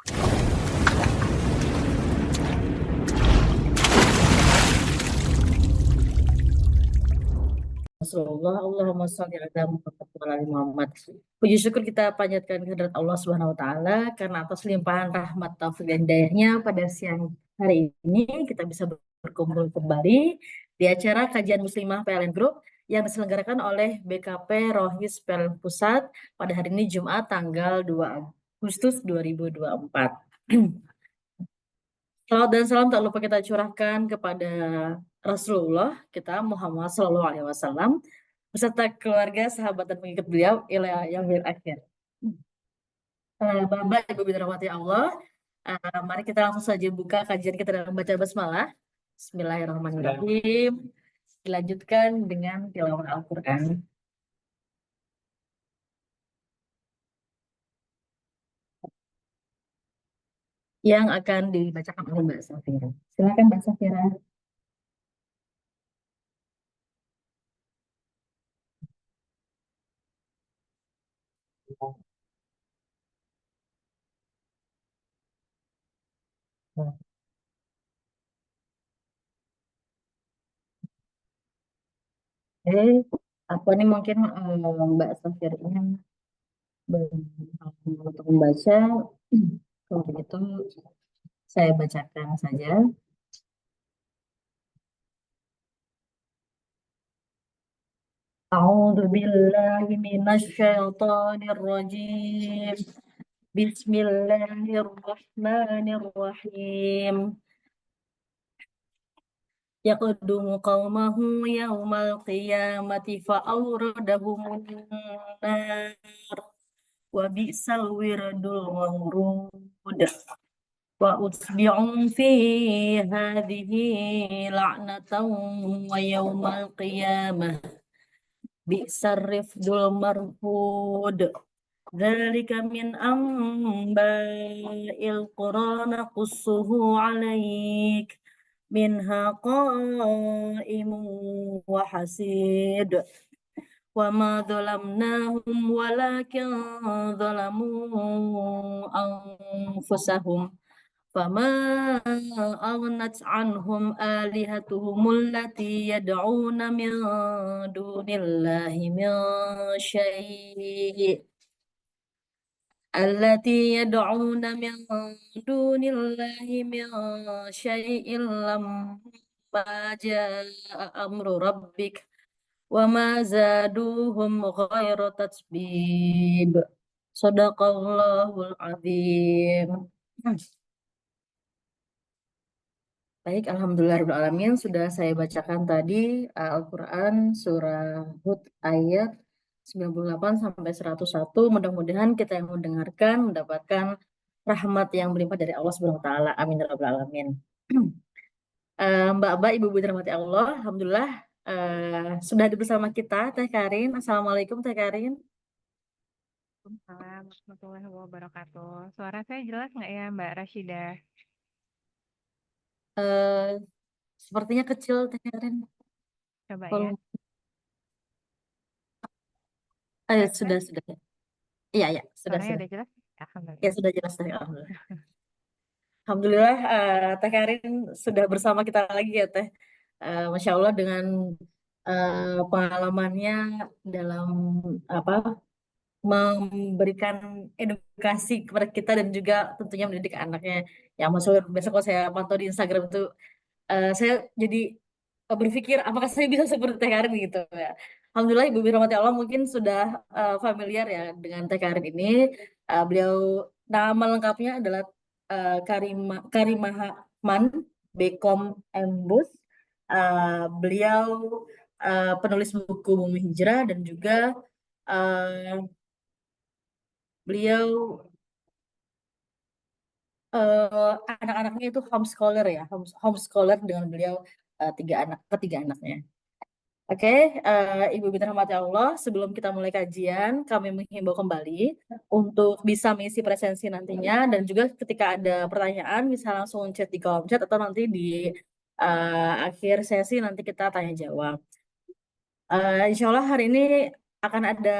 Rasulullah, Allahumma sholli ala Muhammad wa ala ali Muhammad. Puji syukur kita panjatkan kehadirat Allah Subhanahu wa taala karena atas limpahan rahmat taufik dan hidayahnya pada siang hari ini kita bisa berkumpul kembali di acara kajian muslimah PLN Group yang diselenggarakan oleh BKP Rohis PLN Pusat pada hari ini Jumat tanggal 2 Agustus 2024. Salawat dan salam tak lupa kita curahkan kepada Rasulullah kita Muhammad Sallallahu Alaihi Wasallam beserta keluarga, sahabat dan pengikut beliau ila yaumil akhir. Bapak Ibu dirahmati Allah, mari kita langsung saja buka kajian kita dengan baca basmalah. Bismillahirrahmanirrahim. Dilanjutkan dengan tilawah Al-Quran. Yang akan dibacakan oleh Mbak Safira. Silakan Mbak Safira. Apa nih mungkin Mbak Safira untuk membaca. Kalau begitu saya bacakan saja. A'udzu billahi minasy syaithanir rajim. Bismillahirrahmanirrahim. Yaqdumu qaumahu yaumal qiyamati fa'awradahumun nar wa bi'sal wirdul mawrud wa utbi'u fi hadhihi la'natan wa yaumal qiyamah bi'sar rifdul marfud. Dzalika min amba'il qura naqussuhu 'alaik minha qa'imun wa hasid wa ma dhalamnahum walakin dhalamu anfusahum fama aghnat anhum alihatuhum allati yad'una min dunillahi min syai' allati yad'una min dunillahi min syai'in lamma jaa amru rabbik wa ma zaduhum ghaira tatbib. Shadaqallahul azim. Baik, alhamdulillahirrahmanirrahim. Sudah saya bacakan tadi Al-Quran surah Hud ayat 98 sampai 101. Mudah-mudahan kita yang mendengarkan mendapatkan rahmat yang berlimpah dari Allah Subhanahu wa taala. Amin ya rabbal alamin. Mbak-mbak, ibu-ibu dirahmati Allah, alhamdulillah sudah ada bersama kita Teh Karin. Assalamualaikum Teh Karin. Waalaikumsalam warahmatullahi wabarakatuh. Suara saya jelas nggak ya Mbak Rashidah? Sepertinya kecil Teh Karin. Coba ya. Volume. Sudah. Iya, sudah. Suaranya udah jelas? Ya, Alhamdulillah. sudah jelas Teh. Alhamdulillah Teh Karin sudah bersama kita lagi ya Teh. Masya Allah dengan pengalamannya dalam memberikan edukasi kepada kita dan juga tentunya mendidik anaknya. Yang masuk biasa kalau saya pantau di Instagram itu saya jadi berpikir apakah saya bisa seperti Teh Karin gitu ya. Alhamdulillah Ibu Rahmati Allah mungkin sudah familiar ya dengan Teh Karin ini. Beliau nama lengkapnya adalah Karimahaman Bekom Embus. Beliau penulis buku Bumi Hijrah dan juga beliau anak-anaknya itu homeschooler ya, homeschooler dengan beliau ketiga anaknya. Oke, Ibu Binti rahmati Allah, sebelum kita mulai kajian, kami menghimbau kembali untuk bisa mengisi presensi nantinya dan juga ketika ada pertanyaan bisa langsung chat di kolom chat atau nanti di akhir sesi nanti kita tanya jawab. Insya Allah hari ini akan ada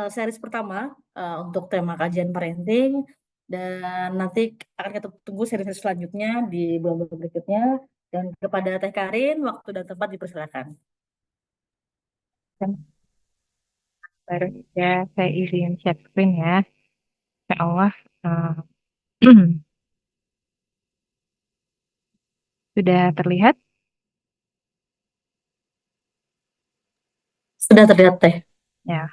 series pertama untuk tema kajian parenting Dan nanti akan kita tunggu seri-seri selanjutnya di bulan-bulan berikutnya. Dan kepada Teh Karin, waktu dan tempat dipersilakan. Dan baru ya saya izin share screen ya. Ya Allah, eh, sudah terlihat? Sudah terlihat, Teh. Ya,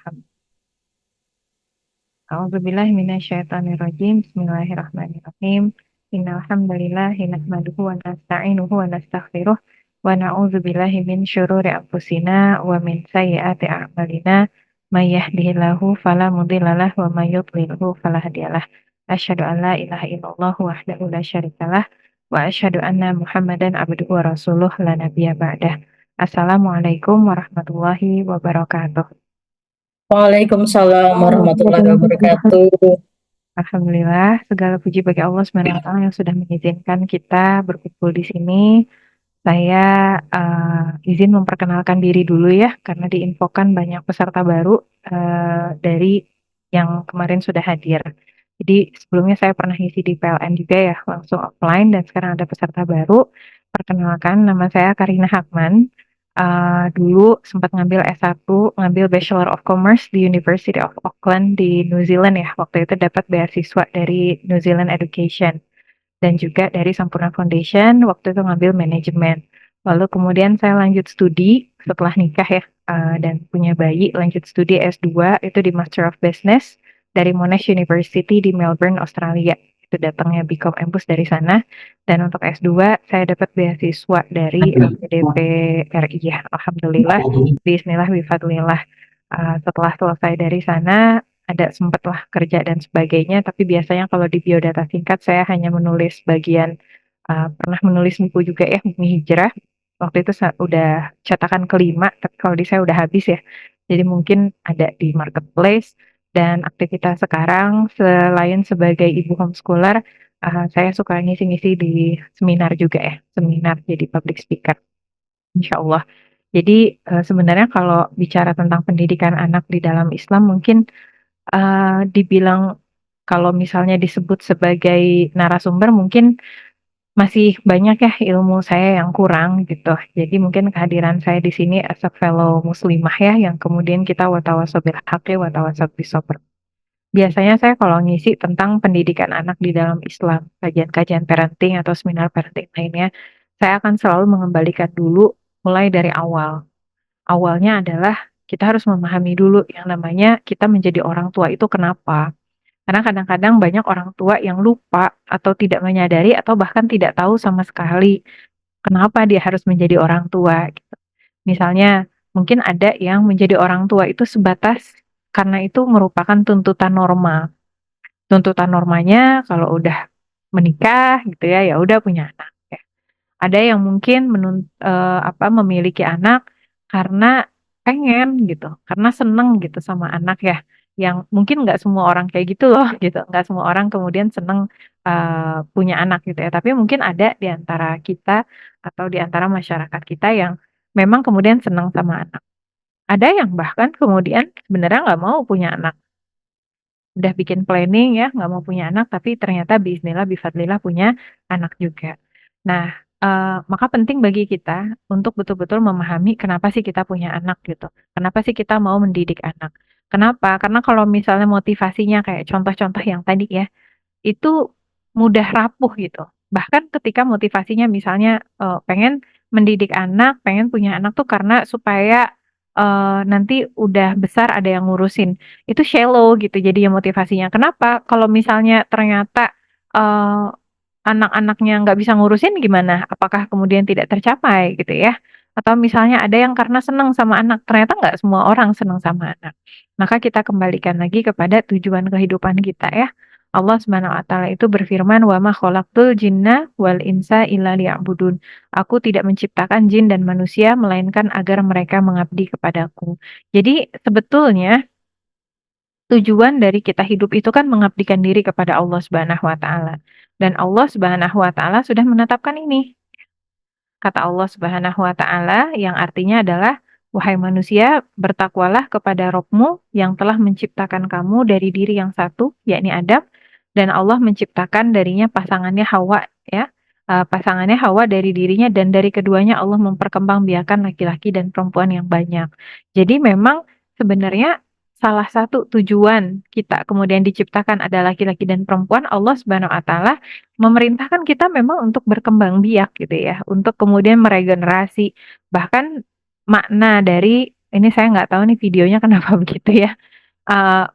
A'udzubillahi minasyaitonirrajim. Bismillahirrahmanirrahim. Innal hamdalillahi nahmaduhu wa nasta'inuhu wa nastaghfiruh wa na'udzubillahi min syururi anfusina wa min sayyiati a'malina. May yahdihillahu fala mudhillalah wa may yudlilhu fala hadiyalah. Asyhadu an la ilaha illallah wahdahu la syarikalah wa asyhadu anna Muhammadan abduhu wa rasuluh la nabiyya ba'dah. Assalamualaikum warahmatullahi wabarakatuh. Waalaikumsalam warahmatullahi wabarakatuh. Alhamdulillah, segala puji bagi Allah SWT yang sudah mengizinkan kita berkumpul di sini. Saya izin memperkenalkan diri dulu ya, karena diinfokan banyak peserta baru dari yang kemarin sudah hadir. Jadi sebelumnya saya pernah isi di PLN juga ya, langsung offline, dan sekarang ada peserta baru. Perkenalkan, nama saya Karina Hakman. Dulu sempat ngambil S1, ngambil Bachelor of Commerce di University of Auckland di New Zealand ya. Waktu itu dapat beasiswa dari New Zealand Education dan juga dari Sampurna Foundation. Waktu itu ngambil manajemen. Lalu kemudian saya lanjut studi setelah nikah ya, dan punya bayi, lanjut studi S2 itu di Master of Business dari Monash University di Melbourne, Australia. Itu datangnya BCom Campus dari sana. Dan untuk S2 saya dapat beasiswa dari LPDP RI ya. Alhamdulillah, bismillah bifadlillah. Setelah selesai dari sana ada sempatlah kerja dan sebagainya, tapi biasanya kalau di biodata singkat saya hanya menulis bagian, pernah menulis buku juga ya, buku hijrah. Waktu itu udah cetakan kelima, tapi kalau di saya udah habis ya. Jadi mungkin ada di marketplace, dan aktivitas sekarang selain sebagai ibu homeschooler, saya suka ngisi-ngisi di seminar juga ya, seminar jadi public speaker, insya Allah. Jadi sebenarnya kalau bicara tentang pendidikan anak di dalam Islam mungkin dibilang kalau misalnya disebut sebagai narasumber mungkin masih banyak ya ilmu saya yang kurang gitu. Jadi mungkin kehadiran saya di sini as a fellow muslimah ya, yang kemudian kita watawasau bil haqqi watawasau bis sabr. Biasanya saya kalau ngisi tentang pendidikan anak di dalam Islam, kajian-kajian parenting atau seminar parenting lainnya, saya akan selalu mengembalikan dulu mulai dari awal. Awalnya adalah kita harus memahami dulu yang namanya kita menjadi orang tua itu kenapa. Karena kadang-kadang banyak orang tua yang lupa atau tidak menyadari atau bahkan tidak tahu sama sekali kenapa dia harus menjadi orang tua gitu. Misalnya mungkin ada yang menjadi orang tua itu sebatas karena itu merupakan tuntutan norma. Tuntutan normanya kalau udah menikah gitu ya, ya udah punya anak. Ada yang mungkin memiliki anak karena pengen gitu, karena seneng gitu sama anak ya. Yang mungkin nggak semua orang kayak gitu loh gitu, nggak semua orang kemudian seneng punya anak gitu ya. Tapi mungkin ada di antara kita atau di antara masyarakat kita yang memang kemudian seneng sama anak. Ada yang bahkan kemudian sebenarnya nggak mau punya anak, udah bikin planning ya, nggak mau punya anak, tapi ternyata bismillah, bifadlillah punya anak juga. Nah, maka penting bagi kita untuk betul-betul memahami kenapa sih kita punya anak gitu. Kenapa sih kita mau mendidik anak. Kenapa? Karena kalau misalnya motivasinya kayak contoh-contoh yang tadi ya, itu mudah rapuh gitu. Bahkan ketika motivasinya misalnya pengen mendidik anak, pengen punya anak tuh karena supaya nanti udah besar ada yang ngurusin. Itu shallow gitu jadi ya motivasinya. Kenapa? Kalau misalnya ternyata eh, anak-anaknya nggak bisa ngurusin gimana? Apakah kemudian tidak tercapai gitu ya? Atau misalnya ada yang karena senang sama anak, ternyata nggak semua orang senang sama anak. Maka kita kembalikan lagi kepada tujuan kehidupan kita ya. Allah Subhanahu wa taala itu berfirman, "Wa ma khalaqtul jinna wal insa illa liya'budun." Aku tidak menciptakan jin dan manusia melainkan agar mereka mengabdi kepadaku. Jadi sebetulnya tujuan dari kita hidup itu kan mengabdikan diri kepada Allah Subhanahu wa taala. Dan Allah Subhanahu wa taala sudah menetapkan ini. Kata Allah Subhanahu wa taala yang artinya adalah, wahai manusia, bertakwalah kepada Rabbmu yang telah menciptakan kamu dari diri yang satu, yakni Adam, dan Allah menciptakan darinya pasangannya Hawa ya. Pasangannya Hawa dari dirinya dan dari keduanya Allah memperkembangbiakan laki-laki dan perempuan yang banyak. Jadi memang sebenarnya salah satu tujuan kita kemudian diciptakan ada laki-laki dan perempuan, Allah Subhanahu wa taala memerintahkan kita memang untuk berkembang biak gitu ya, untuk kemudian meregenerasi. Bahkan makna dari ini saya nggak tahu nih videonya kenapa begitu ya.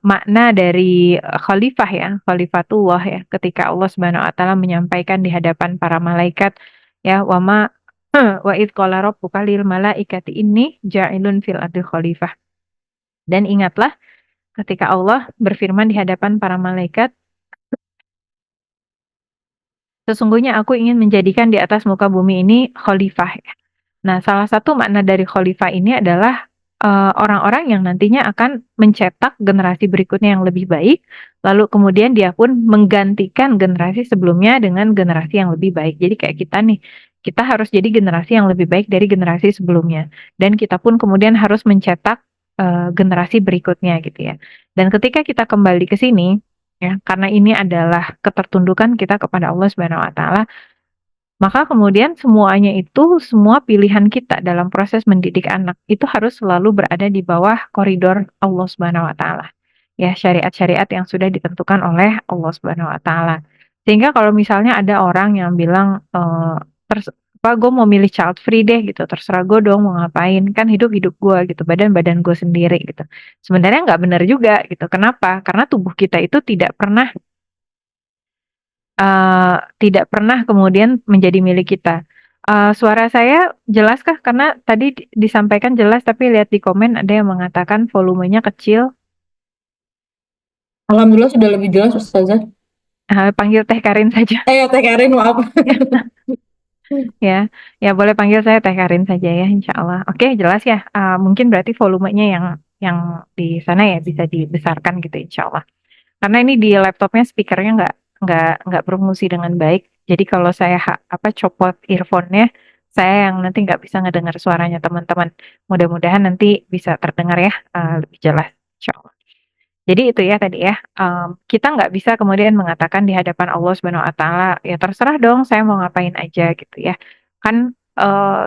Makna dari khalifah ya, khalifatullah ya, ketika Allah Subhanahu wa taala menyampaikan di hadapan para malaikat ya, wa id qala rabbuka lil malaikati inni ja'ilun fil ardi khalifah. Dan ingatlah ketika Allah berfirman di hadapan para malaikat, sesungguhnya aku ingin menjadikan di atas muka bumi ini khalifah ya. Nah, salah satu makna dari khalifah ini adalah orang-orang yang nantinya akan mencetak generasi berikutnya yang lebih baik, lalu kemudian dia pun menggantikan generasi sebelumnya dengan generasi yang lebih baik. Jadi kayak kita nih, kita harus jadi generasi yang lebih baik dari generasi sebelumnya, dan kita pun kemudian harus mencetak generasi berikutnya gitu ya. Dan ketika kita kembali ke sini, ya, karena ini adalah ketertundukan kita kepada Allah Subhanahu wa taala, maka kemudian semuanya itu, semua pilihan kita dalam proses mendidik anak itu harus selalu berada di bawah koridor Allah Subhanahu wa taala. Ya, syariat-syariat yang sudah ditentukan oleh Allah Subhanahu wa taala. Sehingga kalau misalnya ada orang yang bilang ters apa gue mau milih child free deh gitu, terserah gue dong mau ngapain, kan hidup-hidup gue gitu, badan-badan gue sendiri gitu. Sebenarnya nggak benar juga gitu. Kenapa? Karena tubuh kita itu tidak pernah kemudian menjadi milik kita. Suara saya jelaskah? Karena tadi disampaikan jelas, tapi lihat di komen ada yang mengatakan volumenya kecil. Alhamdulillah sudah lebih jelas Ustazah. Panggil Teh Karin saja. Teh Karin, maaf. Ya, ya boleh panggil saya Teh Karin saja ya, insya Allah. Oke, jelas ya. Mungkin berarti volumenya yang di sana ya bisa dibesarkan gitu, insya Allah. Karena ini di laptopnya speakernya nggak berfungsi dengan baik. Jadi kalau saya copot earphone-nya, saya yang nanti nggak bisa ngedengar suaranya teman-teman. Mudah-mudahan nanti bisa terdengar ya lebih jelas, insya Allah. Jadi itu ya tadi ya, kita nggak bisa kemudian mengatakan di hadapan Allah Subhanahu wa taala, "Ya terserah dong saya mau ngapain aja," gitu ya. Kan,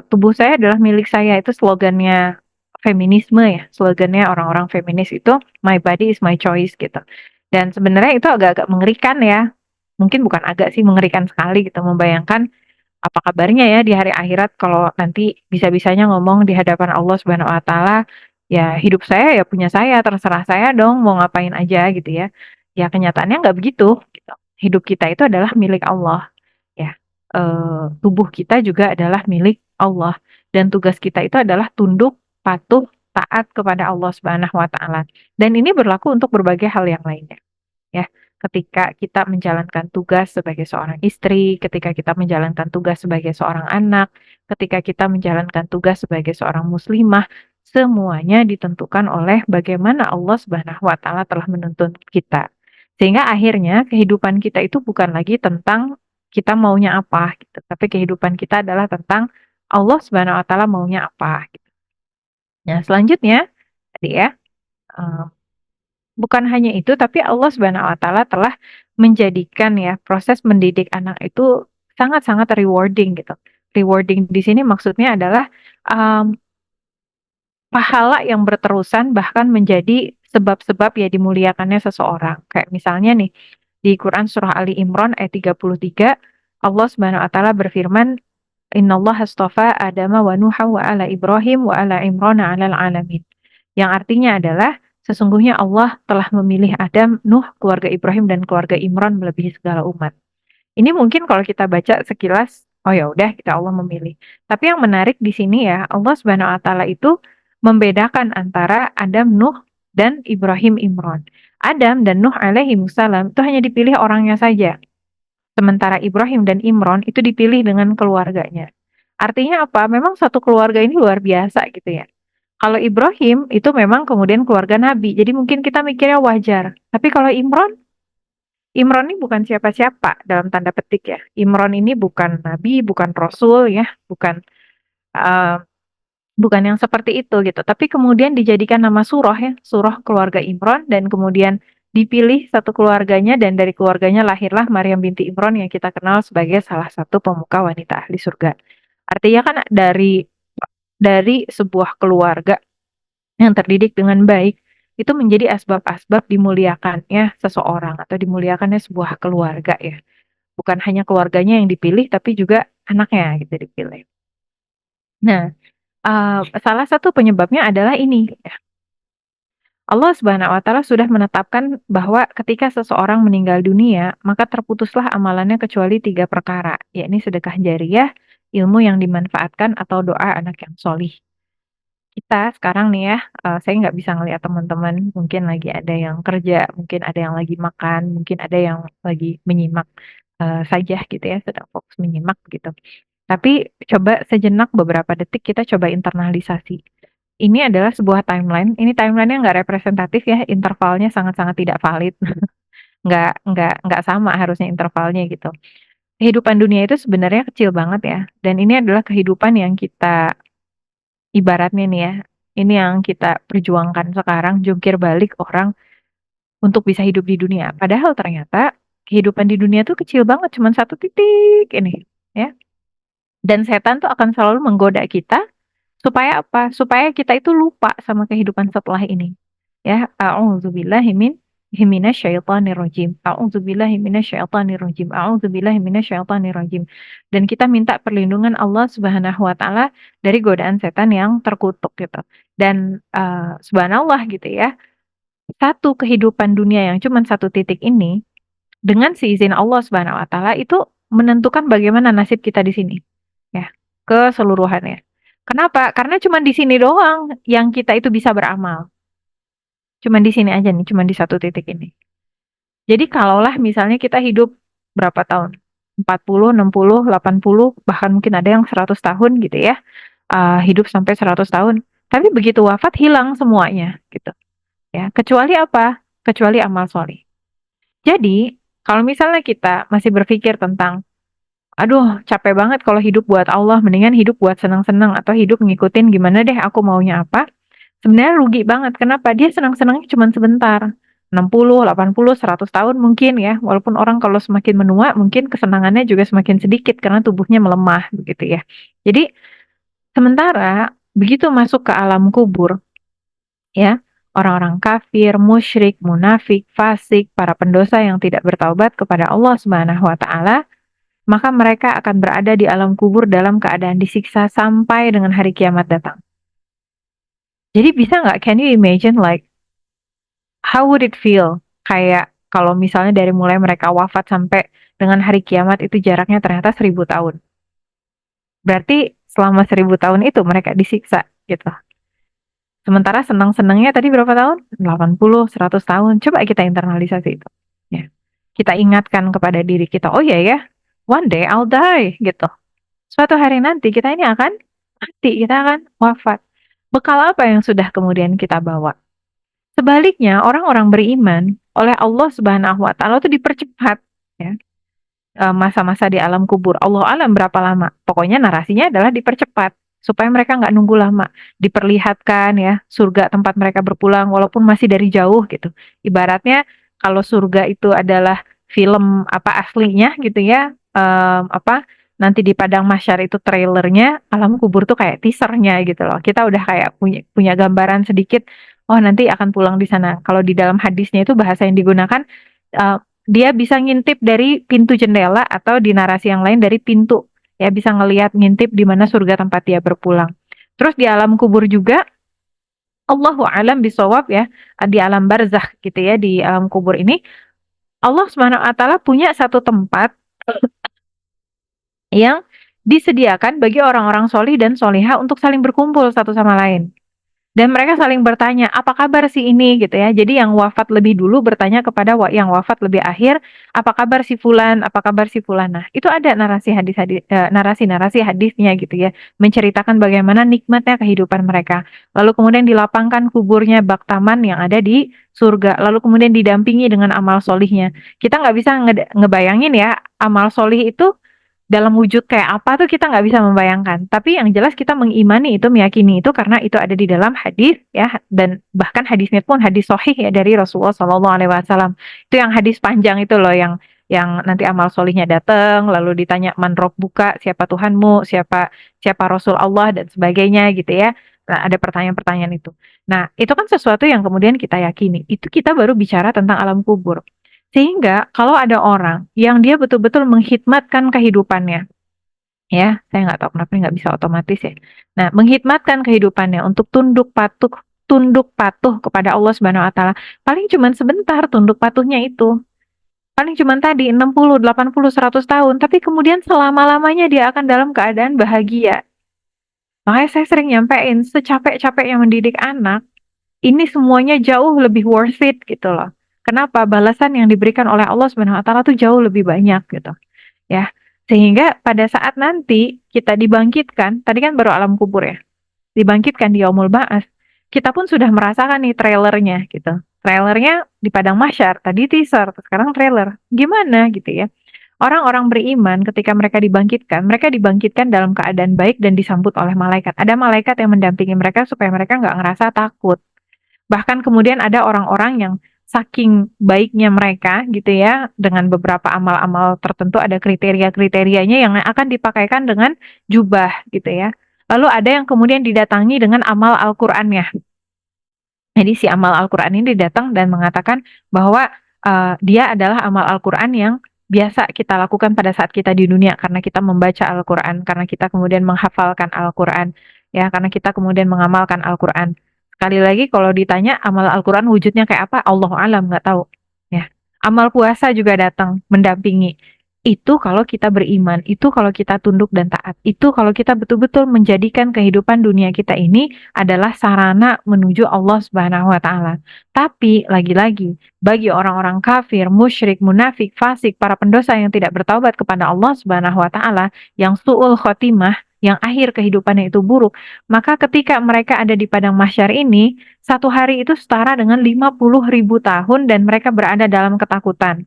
tubuh saya adalah milik saya, itu slogannya feminisme ya, slogannya orang-orang feminis itu, "My body is my choice," gitu. Dan sebenarnya itu agak-agak mengerikan ya, mungkin bukan agak sih, mengerikan sekali gitu, membayangkan apa kabarnya ya di hari akhirat kalau nanti bisa-bisanya ngomong di hadapan Allah Subhanahu wa taala, ya hidup saya ya punya saya, terserah saya dong mau ngapain aja gitu ya. Ya kenyataannya nggak begitu gitu. Hidup kita itu adalah milik Allah ya. Tubuh kita juga adalah milik Allah dan tugas kita itu adalah tunduk, patuh, taat kepada Allah Subhanahu wa taala. Dan ini berlaku untuk berbagai hal yang lainnya ya. Ketika kita menjalankan tugas sebagai seorang istri, ketika kita menjalankan tugas sebagai seorang anak, ketika kita menjalankan tugas sebagai seorang muslimah, semuanya ditentukan oleh bagaimana Allah Subhanahu wa taala telah menuntun kita. Sehingga akhirnya kehidupan kita itu bukan lagi tentang kita maunya apa gitu, tapi kehidupan kita adalah tentang Allah Subhanahu wa taala maunya apa gitu. Nah, selanjutnya tadi ya, eh, bukan hanya itu, tapi Allah Subhanahu wa taala telah menjadikan ya proses mendidik anak itu sangat-sangat rewarding gitu. Rewarding di sini maksudnya adalah um, pahala yang berterusan bahkan menjadi sebab-sebab ya dimuliakannya seseorang. Kayak misalnya nih di Quran surah Ali Imran ayat 33 Allah Subhanahu wa taala berfirman Innallaha astafa Adama wa Nuha wa ala Ibrahim wa ala Imran ala alamin. Yang artinya adalah sesungguhnya Allah telah memilih Adam, Nuh, keluarga Ibrahim dan keluarga Imran melebihi segala umat. Ini mungkin kalau kita baca sekilas, oh ya udah kita Allah memilih. Tapi yang menarik di sini ya, Allah Subhanahu wa taala itu membedakan antara Adam, Nuh dan Ibrahim Imran. Adam dan Nuh alaihi salam itu hanya dipilih orangnya saja. Sementara Ibrahim dan Imran itu dipilih dengan keluarganya. Artinya apa? Memang satu keluarga ini luar biasa gitu ya. Kalau Ibrahim itu memang kemudian keluarga Nabi, jadi mungkin kita mikirnya wajar. Tapi kalau Imran, Imran ini bukan siapa-siapa dalam tanda petik ya. Imran ini bukan Nabi, bukan Rasul ya, uh, bukan yang seperti itu gitu. Tapi kemudian dijadikan nama surah ya, surah keluarga Imran dan kemudian dipilih satu keluarganya dan dari keluarganya lahirlah Maryam binti Imran yang kita kenal sebagai salah satu pemuka wanita ahli surga. Artinya kan dari sebuah keluarga yang terdidik dengan baik itu menjadi asbab-asbab dimuliakannya seseorang atau dimuliakannya sebuah keluarga ya. Bukan hanya keluarganya yang dipilih tapi juga anaknya gitu dipilih. Nah, salah satu penyebabnya adalah ini ya. Allah Subhanahu wa taala sudah menetapkan bahwa ketika seseorang meninggal dunia, maka terputuslah amalannya kecuali 3 perkara, yakni sedekah jariyah, ilmu yang dimanfaatkan atau doa anak yang solih. Kita sekarang nih ya, saya nggak bisa ngelihat teman-teman, mungkin lagi ada yang kerja, mungkin ada yang lagi makan, mungkin ada yang lagi menyimak, saja gitu ya, sedang fokus menyimak gitu. Tapi coba sejenak beberapa detik kita coba internalisasi. Ini adalah sebuah timeline, ini timeline-nya nggak representatif ya, intervalnya sangat-sangat tidak valid, nggak sama harusnya intervalnya gitu. Kehidupan dunia itu sebenarnya kecil banget ya, dan ini adalah kehidupan yang kita ibaratnya nih ya, ini yang kita perjuangkan sekarang, jungkir balik orang untuk bisa hidup di dunia. Padahal ternyata kehidupan di dunia tuh kecil banget, cuma satu titik ini, ya. Dan setan tuh akan selalu menggoda kita supaya apa? Supaya kita itu lupa sama kehidupan setelah ini. Ya, a'udzubillahi minasyaitonirrajim. A'udzubillahi minasyaitonirrajim. A'udzubillahi minasyaitonirrajim. Dan kita minta perlindungan Allah Subhanahu wa taala dari godaan setan yang terkutuk gitu. Dan subhanallah gitu ya. Satu kehidupan dunia yang cuma satu titik ini dengan seizin Allah Subhanahu wa taala itu menentukan bagaimana nasib kita di sini. Ya, keseluruhannya. Kenapa? Karena cuma di sini doang yang kita itu bisa beramal. Cuma di sini aja nih, cuma di satu titik ini. Jadi kalaulah misalnya kita hidup berapa tahun? 40, 60, 80, bahkan mungkin ada yang 100 tahun gitu ya. Hidup sampai 100 tahun. Tapi begitu wafat hilang semuanya gitu. Ya, kecuali apa? Kecuali amal soleh. Jadi, kalau misalnya kita masih berpikir tentang aduh, capek banget kalau hidup buat Allah, mendingan hidup buat senang-senang atau hidup ngikutin gimana deh aku maunya apa. Sebenarnya rugi banget. Kenapa? Dia senang-senangnya cuma sebentar. 60, 80, 100 tahun mungkin ya. Walaupun orang kalau semakin menua, mungkin kesenangannya juga semakin sedikit karena tubuhnya melemah begitu ya. Jadi, sementara begitu masuk ke alam kubur, ya, orang-orang kafir, musyrik, munafik, fasik, para pendosa yang tidak bertaubat kepada Allah Subhanahu wa taala, maka mereka akan berada di alam kubur dalam keadaan disiksa sampai dengan hari kiamat datang. Jadi bisa nggak, can you imagine like, how would it feel? Kayak kalau misalnya dari mulai mereka wafat sampai dengan hari kiamat itu jaraknya ternyata 1000 tahun. Berarti selama 1000 tahun itu mereka disiksa gitu. Sementara senang-senangnya tadi berapa tahun? 80, 100 tahun. Coba kita internalisasi itu. Ya. Kita ingatkan kepada diri kita, oh iya ya, one day I'll die gitu. Suatu hari nanti kita ini akan mati, kita akan wafat. Bekal apa yang sudah kemudian kita bawa? Sebaliknya, orang-orang beriman oleh Allah Subhanahu wa taala itu dipercepat ya. Masa-masa di alam kubur. Allah alam berapa lama. Pokoknya narasinya adalah dipercepat supaya mereka nggak nunggu lama. Diperlihatkan ya surga tempat mereka berpulang walaupun masih dari jauh gitu. Ibaratnya kalau surga itu adalah film apa aslinya gitu ya, apa nanti di padang mahsyar itu trailernya, alam kubur tuh kayak teasernya gitu loh. Kita udah kayak punya punya gambaran sedikit. Oh nanti akan pulang di sana. Kalau di dalam hadisnya itu bahasa yang digunakan, uh, dia bisa ngintip dari pintu jendela atau di narasi yang lain dari pintu, ya bisa ngelihat ngintip di mana surga tempat dia berpulang. Terus di alam kubur juga Allahu alam bisawab ya, di alam barzakh gitu ya, di alam kubur ini Allah Subhanahu wa taala punya satu tempat yang disediakan bagi orang-orang solih dan solihah untuk saling berkumpul satu sama lain. Dan mereka saling bertanya, apa kabar si ini gitu ya. Jadi yang wafat lebih dulu bertanya kepada yang wafat lebih akhir, apa kabar si fulan, apa kabar si fulan. Nah, itu ada narasi-narasi hadisnya gitu ya, menceritakan bagaimana nikmatnya kehidupan mereka. Lalu kemudian dilapangkan kuburnya bak taman yang ada di surga. Lalu kemudian didampingi dengan amal solihnya. Kita nggak bisa ngebayangin ya, amal solih itu dalam wujud kayak apa tuh kita nggak bisa membayangkan. Tapi yang jelas kita mengimani itu, meyakini itu karena itu ada di dalam hadis ya, dan bahkan hadisnya pun hadis sahih ya dari Rasulullah Shallallahu Alaihi Wasallam. Itu yang hadis panjang itu loh, yang nanti amal solihnya datang, lalu ditanya man buka, siapa Tuhanmu, siapa siapa Rasul Allah dan sebagainya gitu ya. Nah, ada pertanyaan-pertanyaan itu. Nah, itu kan sesuatu yang kemudian kita yakini. Itu kita baru bicara tentang alam kubur. Sehingga kalau ada orang yang dia betul-betul menghikmatkan kehidupannya, ya, saya nggak tahu kenapa nggak bisa otomatis ya. Nah, menghikmatkan kehidupannya untuk tunduk patuh kepada Allah Subhanahu wa taala. Paling cuman sebentar tunduk patuhnya itu. Paling cuman tadi 60, 80, 100 tahun, tapi kemudian selama-lamanya dia akan dalam keadaan bahagia. Makanya saya sering nyampein, secapek-capeknya mendidik anak, ini semuanya jauh lebih worth it gitu loh. Kenapa? Balasan yang diberikan oleh Allah Subhanahu wa taala tuh jauh lebih banyak gitu, ya. Sehingga pada saat nanti kita dibangkitkan, tadi kan baru alam kubur ya, dibangkitkan di Yaumul Ba'ats, kita pun sudah merasakan nih trailernya gitu. Trailernya di padang mahsyar, tadi teaser, sekarang trailer. Gimana gitu ya. Orang-orang beriman ketika mereka dibangkitkan dalam keadaan baik dan disambut oleh malaikat. Ada malaikat yang mendampingi mereka supaya mereka nggak ngerasa takut. Bahkan kemudian ada orang-orang yang saking baiknya mereka gitu ya, dengan beberapa amal-amal tertentu ada kriteria-kriterianya yang akan dipakaikan dengan jubah gitu ya. Lalu ada yang kemudian didatangi dengan amal Al-Qur'annya. Jadi si amal Al-Qur'an ini datang dan mengatakan bahwa dia adalah amal Al-Qur'an yang biasa kita lakukan pada saat kita di dunia karena kita membaca Al-Qur'an, karena kita kemudian menghafalkan Al-Qur'an, ya, karena kita kemudian mengamalkan Al-Qur'an. Sekali lagi kalau ditanya amal Al-Qur'an wujudnya kayak apa, Allahu alam nggak tahu. Ya. Amal puasa juga datang mendampingi. Itu kalau kita beriman, itu kalau kita tunduk dan taat, itu kalau kita betul-betul menjadikan kehidupan dunia kita ini adalah sarana menuju Allah Subhanahu wa taala. Tapi lagi-lagi bagi orang-orang kafir, musyrik, munafik, fasik, para pendosa yang tidak bertaubat kepada Allah Subhanahu wa taala, yang su'ul khotimah, yang akhir kehidupannya itu buruk, maka ketika mereka ada di padang mahsyar ini, satu hari itu setara dengan 50.000 tahun dan mereka berada dalam ketakutan.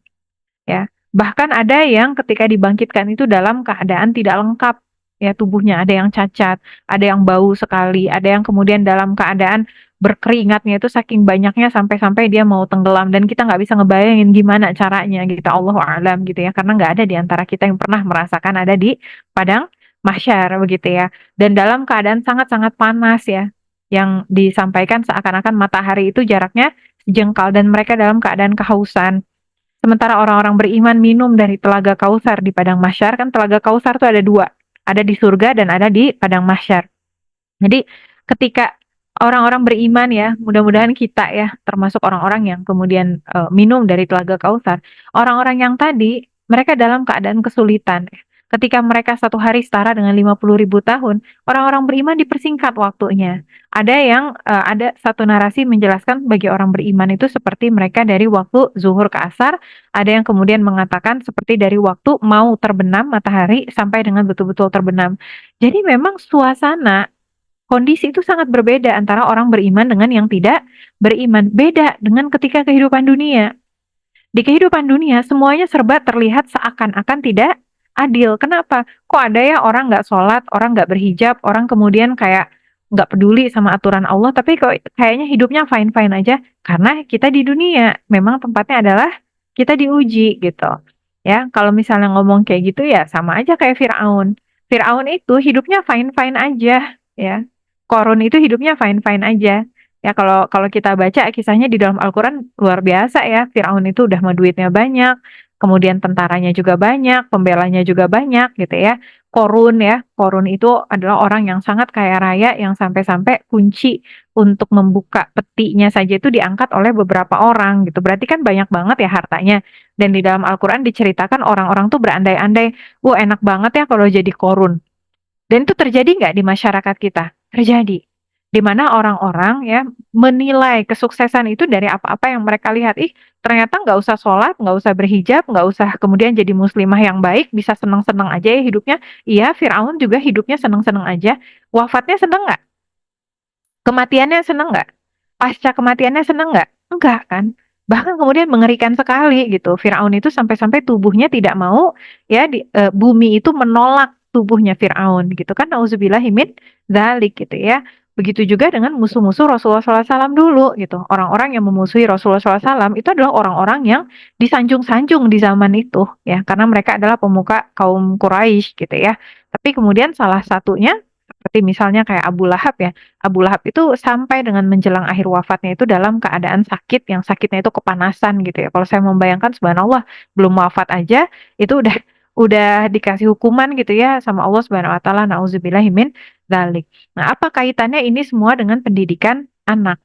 Ya, bahkan ada yang ketika dibangkitkan itu dalam keadaan tidak lengkap, ya, tubuhnya ada yang cacat, ada yang bau sekali, ada yang kemudian dalam keadaan berkeringatnya itu saking banyaknya sampai-sampai dia mau tenggelam dan kita nggak bisa ngebayangin gimana caranya gitu, Allahu a'lam gitu ya, karena nggak ada di antara kita yang pernah merasakan ada di padang mahsyar begitu ya, dan dalam keadaan sangat-sangat panas ya, yang disampaikan seakan-akan matahari itu jaraknya sejengkal dan mereka dalam keadaan kehausan. Sementara orang-orang beriman minum dari telaga Kausar di padang mahsyar, kan telaga Kausar itu ada dua, ada di surga dan ada di padang mahsyar. Jadi ketika orang-orang beriman ya, mudah-mudahan kita ya, termasuk orang-orang yang kemudian minum dari telaga Kausar, orang-orang yang tadi mereka dalam keadaan kesulitan. Ketika mereka satu hari setara dengan 50.000 tahun, orang-orang beriman dipersingkat waktunya. Ada satu narasi menjelaskan bagi orang beriman itu seperti mereka dari waktu zuhur ke asar, ada yang kemudian mengatakan seperti dari waktu mau terbenam matahari sampai dengan betul-betul terbenam. Jadi memang suasana, kondisi itu sangat berbeda antara orang beriman dengan yang tidak beriman. Beda dengan ketika kehidupan dunia. Di kehidupan dunia semuanya serba terlihat seakan-akan tidak adil. Kenapa? Kok ada ya orang nggak sholat, orang nggak berhijab, orang kemudian kayak nggak peduli sama aturan Allah, tapi kok kayaknya hidupnya fine-fine aja. Karena kita di dunia, memang tempatnya adalah kita diuji gitu. Ya, kalau misalnya ngomong kayak gitu ya sama aja kayak Firaun. Firaun itu hidupnya fine-fine aja, ya. Korun itu hidupnya fine-fine aja. Ya, kalau kalau kita baca kisahnya di dalam Al-Qur'an luar biasa ya. Firaun itu udah mau duitnya banyak, kemudian tentaranya juga banyak, pembelanya juga banyak gitu ya. Korun ya, Korun itu adalah orang yang sangat kaya raya yang sampai-sampai kunci untuk membuka petinya saja itu diangkat oleh beberapa orang gitu. Berarti kan banyak banget ya hartanya. Dan di dalam Al-Qur'an diceritakan orang-orang tuh berandai-andai, "Wah, enak banget ya kalau jadi Korun." Dan itu terjadi nggak di masyarakat kita? Terjadi. Di mana orang-orang ya menilai kesuksesan itu dari apa-apa yang mereka lihat. Ih, ternyata nggak usah sholat, nggak usah berhijab, nggak usah kemudian jadi muslimah yang baik, bisa senang-senang aja ya hidupnya. Iya, Firaun juga hidupnya senang-senang aja. Wafatnya senang nggak? Kematiannya senang nggak? Pasca kematiannya senang nggak? Enggak kan? Bahkan kemudian mengerikan sekali gitu. Firaun itu sampai-sampai tubuhnya tidak mau ya bumi itu menolak tubuhnya Firaun gitu kan. Nauzubillahi min dzalik gitu ya. Begitu juga dengan musuh-musuh Rasulullah SAW dulu gitu. Orang-orang yang memusuhi Rasulullah SAW itu adalah orang-orang yang disanjung-sanjung di zaman itu ya, karena mereka adalah pemuka kaum Quraisy gitu ya. Tapi kemudian salah satunya seperti misalnya kayak Abu Lahab ya. Abu Lahab itu sampai dengan menjelang akhir wafatnya itu dalam keadaan sakit, yang sakitnya itu kepanasan gitu ya. Kalau saya membayangkan, subhanallah, belum wafat aja itu udah dikasih hukuman gitu ya sama Allah Subhanahu wa taala. Nauzubillahi min dzalik. Nah, apa kaitannya ini semua dengan pendidikan anak?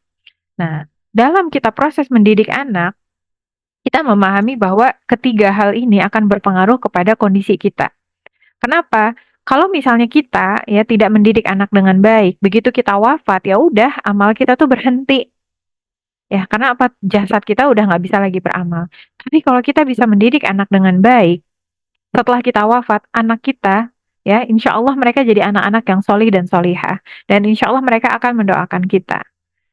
Nah, dalam kita proses mendidik anak, kita memahami bahwa ketiga hal ini akan berpengaruh kepada kondisi kita. Kenapa? Kalau misalnya kita ya tidak mendidik anak dengan baik, begitu kita wafat ya udah amal kita tuh berhenti. Ya, karena apa? Jasad kita udah nggak bisa lagi beramal. Tapi kalau kita bisa mendidik anak dengan baik, setelah kita wafat, anak kita ya insya Allah mereka jadi anak-anak yang solih dan solihah. Dan insya Allah mereka akan mendoakan kita.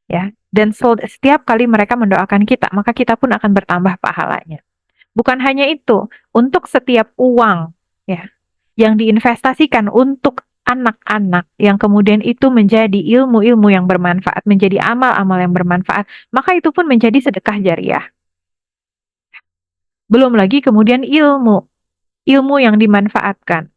Ya, dan setiap kali mereka mendoakan kita, maka kita pun akan bertambah pahalanya. Bukan hanya itu, untuk setiap uang ya yang diinvestasikan untuk anak-anak yang kemudian itu menjadi ilmu-ilmu yang bermanfaat, menjadi amal-amal yang bermanfaat, maka itu pun menjadi sedekah jariah. Belum lagi kemudian ilmu, ilmu yang dimanfaatkan.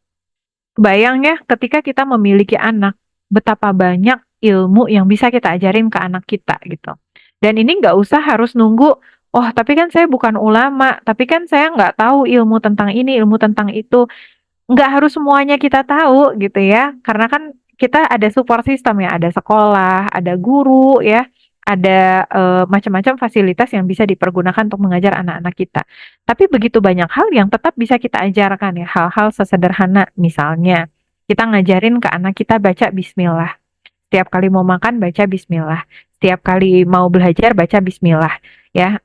Bayang ya, ketika kita memiliki anak, betapa banyak ilmu yang bisa kita ajarin ke anak kita gitu. Dan ini nggak usah harus nunggu, oh tapi kan saya bukan ulama, tapi kan saya nggak tahu ilmu tentang ini, ilmu tentang itu. Nggak harus semuanya kita tahu gitu ya, karena kan kita ada support system ya, ada sekolah, ada guru ya, ada macam-macam fasilitas yang bisa dipergunakan untuk mengajar anak-anak kita. Tapi begitu banyak hal yang tetap bisa kita ajarkan ya, hal-hal sesederhana misalnya kita ngajarin ke anak kita baca bismillah. Setiap kali mau makan baca bismillah. Setiap kali mau belajar baca bismillah. Ya,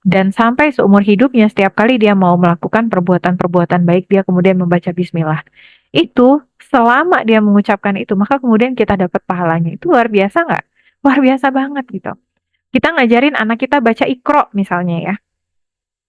dan sampai seumur hidupnya setiap kali dia mau melakukan perbuatan-perbuatan baik dia kemudian membaca bismillah. Itu selama dia mengucapkan itu maka kemudian kita dapat pahalanya. Itu luar biasa nggak? Luar biasa banget gitu. Kita ngajarin anak kita baca Iqra misalnya ya.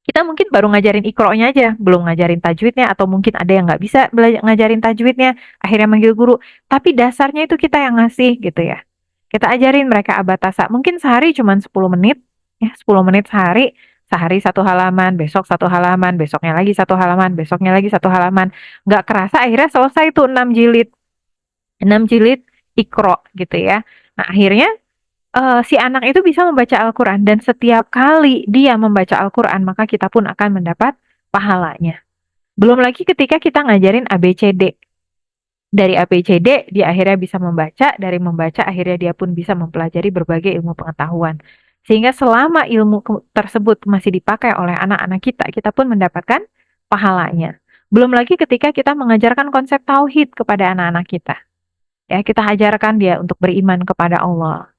Kita mungkin baru ngajarin Iqra-nya aja, belum ngajarin tajwidnya, atau mungkin ada yang nggak bisa ngajarin tajwidnya, akhirnya manggil guru. Tapi dasarnya itu kita yang ngasih gitu ya. Kita ajarin mereka abatasa. Mungkin sehari cuma 10 menit, ya 10 menit sehari, sehari satu halaman, besok satu halaman, besoknya lagi satu halaman, besoknya lagi satu halaman. Nggak kerasa akhirnya selesai tuh 6 jilid. 6 jilid Iqra gitu ya. Nah akhirnya si anak itu bisa membaca Al-Quran dan setiap kali dia membaca Al-Quran maka kita pun akan mendapat pahalanya. Belum lagi ketika kita ngajarin ABCD. Dari ABCD dia akhirnya bisa membaca, dari membaca akhirnya dia pun bisa mempelajari berbagai ilmu pengetahuan. Sehingga selama ilmu tersebut masih dipakai oleh anak-anak kita, kita pun mendapatkan pahalanya. Belum lagi ketika kita mengajarkan konsep tauhid kepada anak-anak kita. Ya, kita ajarkan dia untuk beriman kepada Allah.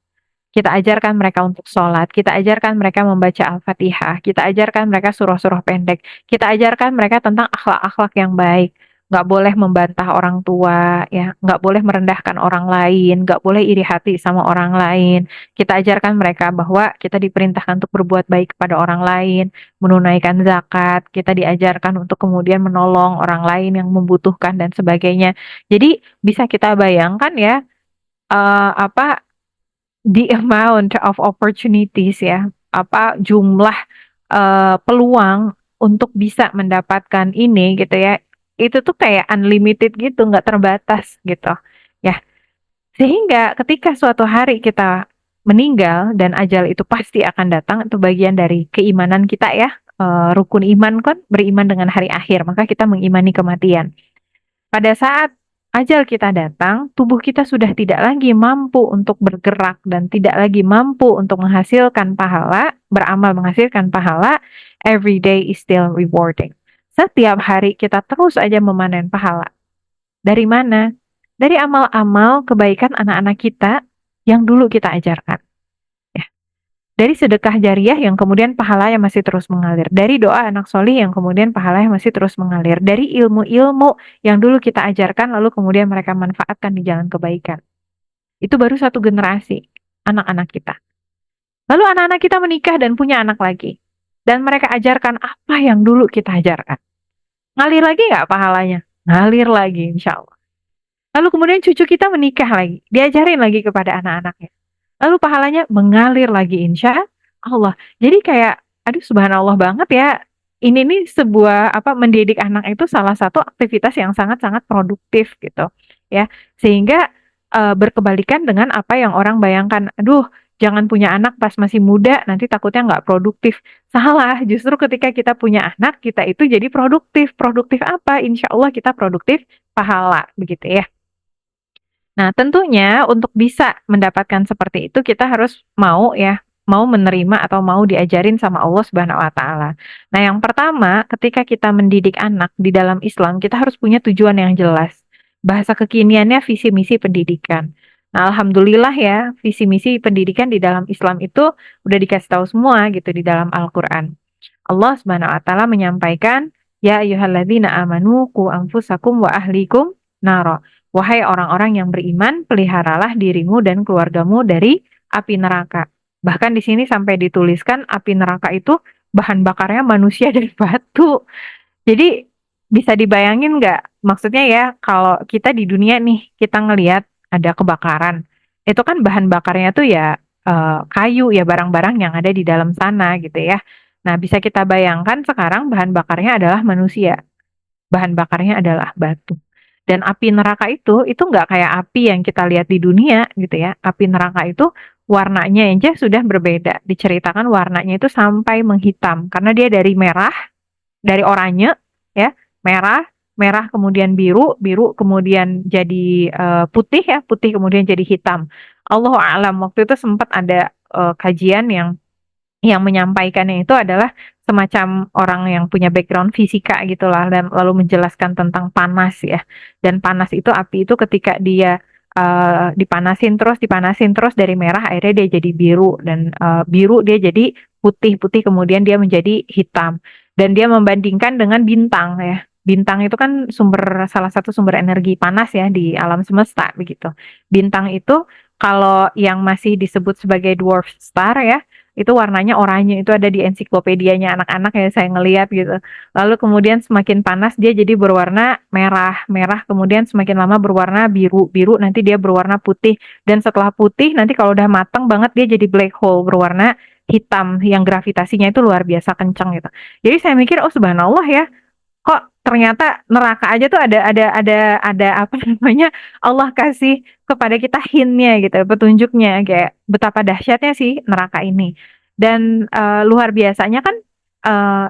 Kita ajarkan mereka untuk sholat, kita ajarkan mereka membaca Al-Fatihah, kita ajarkan mereka surah-surah pendek, kita ajarkan mereka tentang akhlak-akhlak yang baik. Nggak boleh membantah orang tua, ya, nggak boleh merendahkan orang lain, nggak boleh iri hati sama orang lain. Kita ajarkan mereka bahwa kita diperintahkan untuk berbuat baik kepada orang lain, menunaikan zakat, kita diajarkan untuk kemudian menolong orang lain yang membutuhkan dan sebagainya. Jadi bisa kita bayangkan ya, apa the amount of opportunities ya, apa jumlah peluang untuk bisa mendapatkan ini gitu ya, itu tuh kayak unlimited gitu, nggak terbatas gitu ya. Sehingga ketika suatu hari kita meninggal dan ajal itu pasti akan datang, itu bagian dari keimanan kita ya. Rukun iman kan beriman dengan hari akhir, maka kita mengimani kematian. Pada saat ajal kita datang, tubuh kita sudah tidak lagi mampu untuk bergerak dan tidak lagi mampu untuk menghasilkan pahala, beramal menghasilkan pahala. Every day is still rewarding. Setiap hari kita terus aja memanen pahala. Dari mana? Dari amal-amal kebaikan anak-anak kita yang dulu kita ajarkan. Ya. Dari sedekah jariah yang kemudian pahalanya masih terus mengalir. Dari doa anak soli yang kemudian pahalanya masih terus mengalir. Dari ilmu-ilmu yang dulu kita ajarkan lalu kemudian mereka manfaatkan di jalan kebaikan. Itu baru satu generasi anak-anak kita. Lalu anak-anak kita menikah dan punya anak lagi. Dan mereka ajarkan apa yang dulu kita ajarkan. Ngalir lagi nggak pahalanya? Ngalir lagi insya Allah. Lalu kemudian cucu kita menikah lagi. Diajarin lagi kepada anak-anaknya. Lalu pahalanya mengalir lagi insya Allah. Jadi kayak, aduh subhanallah banget ya. Ini nih sebuah apa mendidik anak itu salah satu aktivitas yang sangat-sangat produktif gitu ya. Sehingga berkebalikan dengan apa yang orang bayangkan. Aduh, jangan punya anak pas masih muda, nanti takutnya nggak produktif. Salah, justru ketika kita punya anak, kita itu jadi produktif. Produktif apa? Insya Allah kita produktif pahala, begitu ya. Nah, tentunya untuk bisa mendapatkan seperti itu kita harus mau ya, mau menerima atau mau diajarin sama Allah Subhanahu wa taala. Nah, yang pertama, ketika kita mendidik anak di dalam Islam, kita harus punya tujuan yang jelas. Bahasa kekiniannya visi misi pendidikan. Nah, alhamdulillah ya, visi misi pendidikan di dalam Islam itu udah dikasih tahu semua gitu di dalam Al-Qur'an. Allah Subhanahu wa taala menyampaikan, "Ya ayyuhalladzina amanu qu anfusakum wa ahlikum naro." Wahai orang-orang yang beriman, peliharalah dirimu dan keluargamu dari api neraka. Bahkan di sini sampai dituliskan api neraka itu bahan bakarnya manusia dan batu. Jadi bisa dibayangin nggak? Maksudnya ya kalau kita di dunia nih kita ngelihat ada kebakaran, itu kan bahan bakarnya tuh ya kayu ya barang-barang yang ada di dalam sana gitu ya. Nah bisa kita bayangkan sekarang bahan bakarnya adalah manusia, bahan bakarnya adalah batu. Dan api neraka itu nggak kayak api yang kita lihat di dunia gitu ya. Api neraka itu warnanya aja sudah berbeda. Diceritakan warnanya itu sampai menghitam karena dia dari merah, dari oranye ya, merah, merah kemudian biru, biru kemudian jadi putih ya, putih kemudian jadi hitam. Allahu a'lam waktu itu sempat ada kajian yang menyampaikannya itu adalah semacam orang yang punya background fisika gitulah dan lalu menjelaskan tentang panas ya. Dan panas itu api itu ketika dia dipanasin terus dari merah akhirnya dia jadi biru dan biru dia jadi putih-putih kemudian dia menjadi hitam. Dan dia membandingkan dengan bintang ya. Bintang itu kan salah satu sumber energi panas ya di alam semesta begitu. Bintang itu kalau yang masih disebut sebagai dwarf star ya itu warnanya oranye, itu ada di ensiklopedianya anak-anak ya saya ngeliat gitu. Lalu kemudian semakin panas dia jadi berwarna merah, merah kemudian semakin lama berwarna biru, biru nanti dia berwarna putih dan setelah putih nanti kalau udah matang banget dia jadi black hole berwarna hitam yang gravitasinya itu luar biasa kencang gitu. Jadi saya mikir oh subhanallah ya, kok ternyata neraka aja tuh ada apa namanya Allah kasih kepada kita hintnya gitu, petunjuknya kayak betapa dahsyatnya sih neraka ini. Dan luar biasanya kan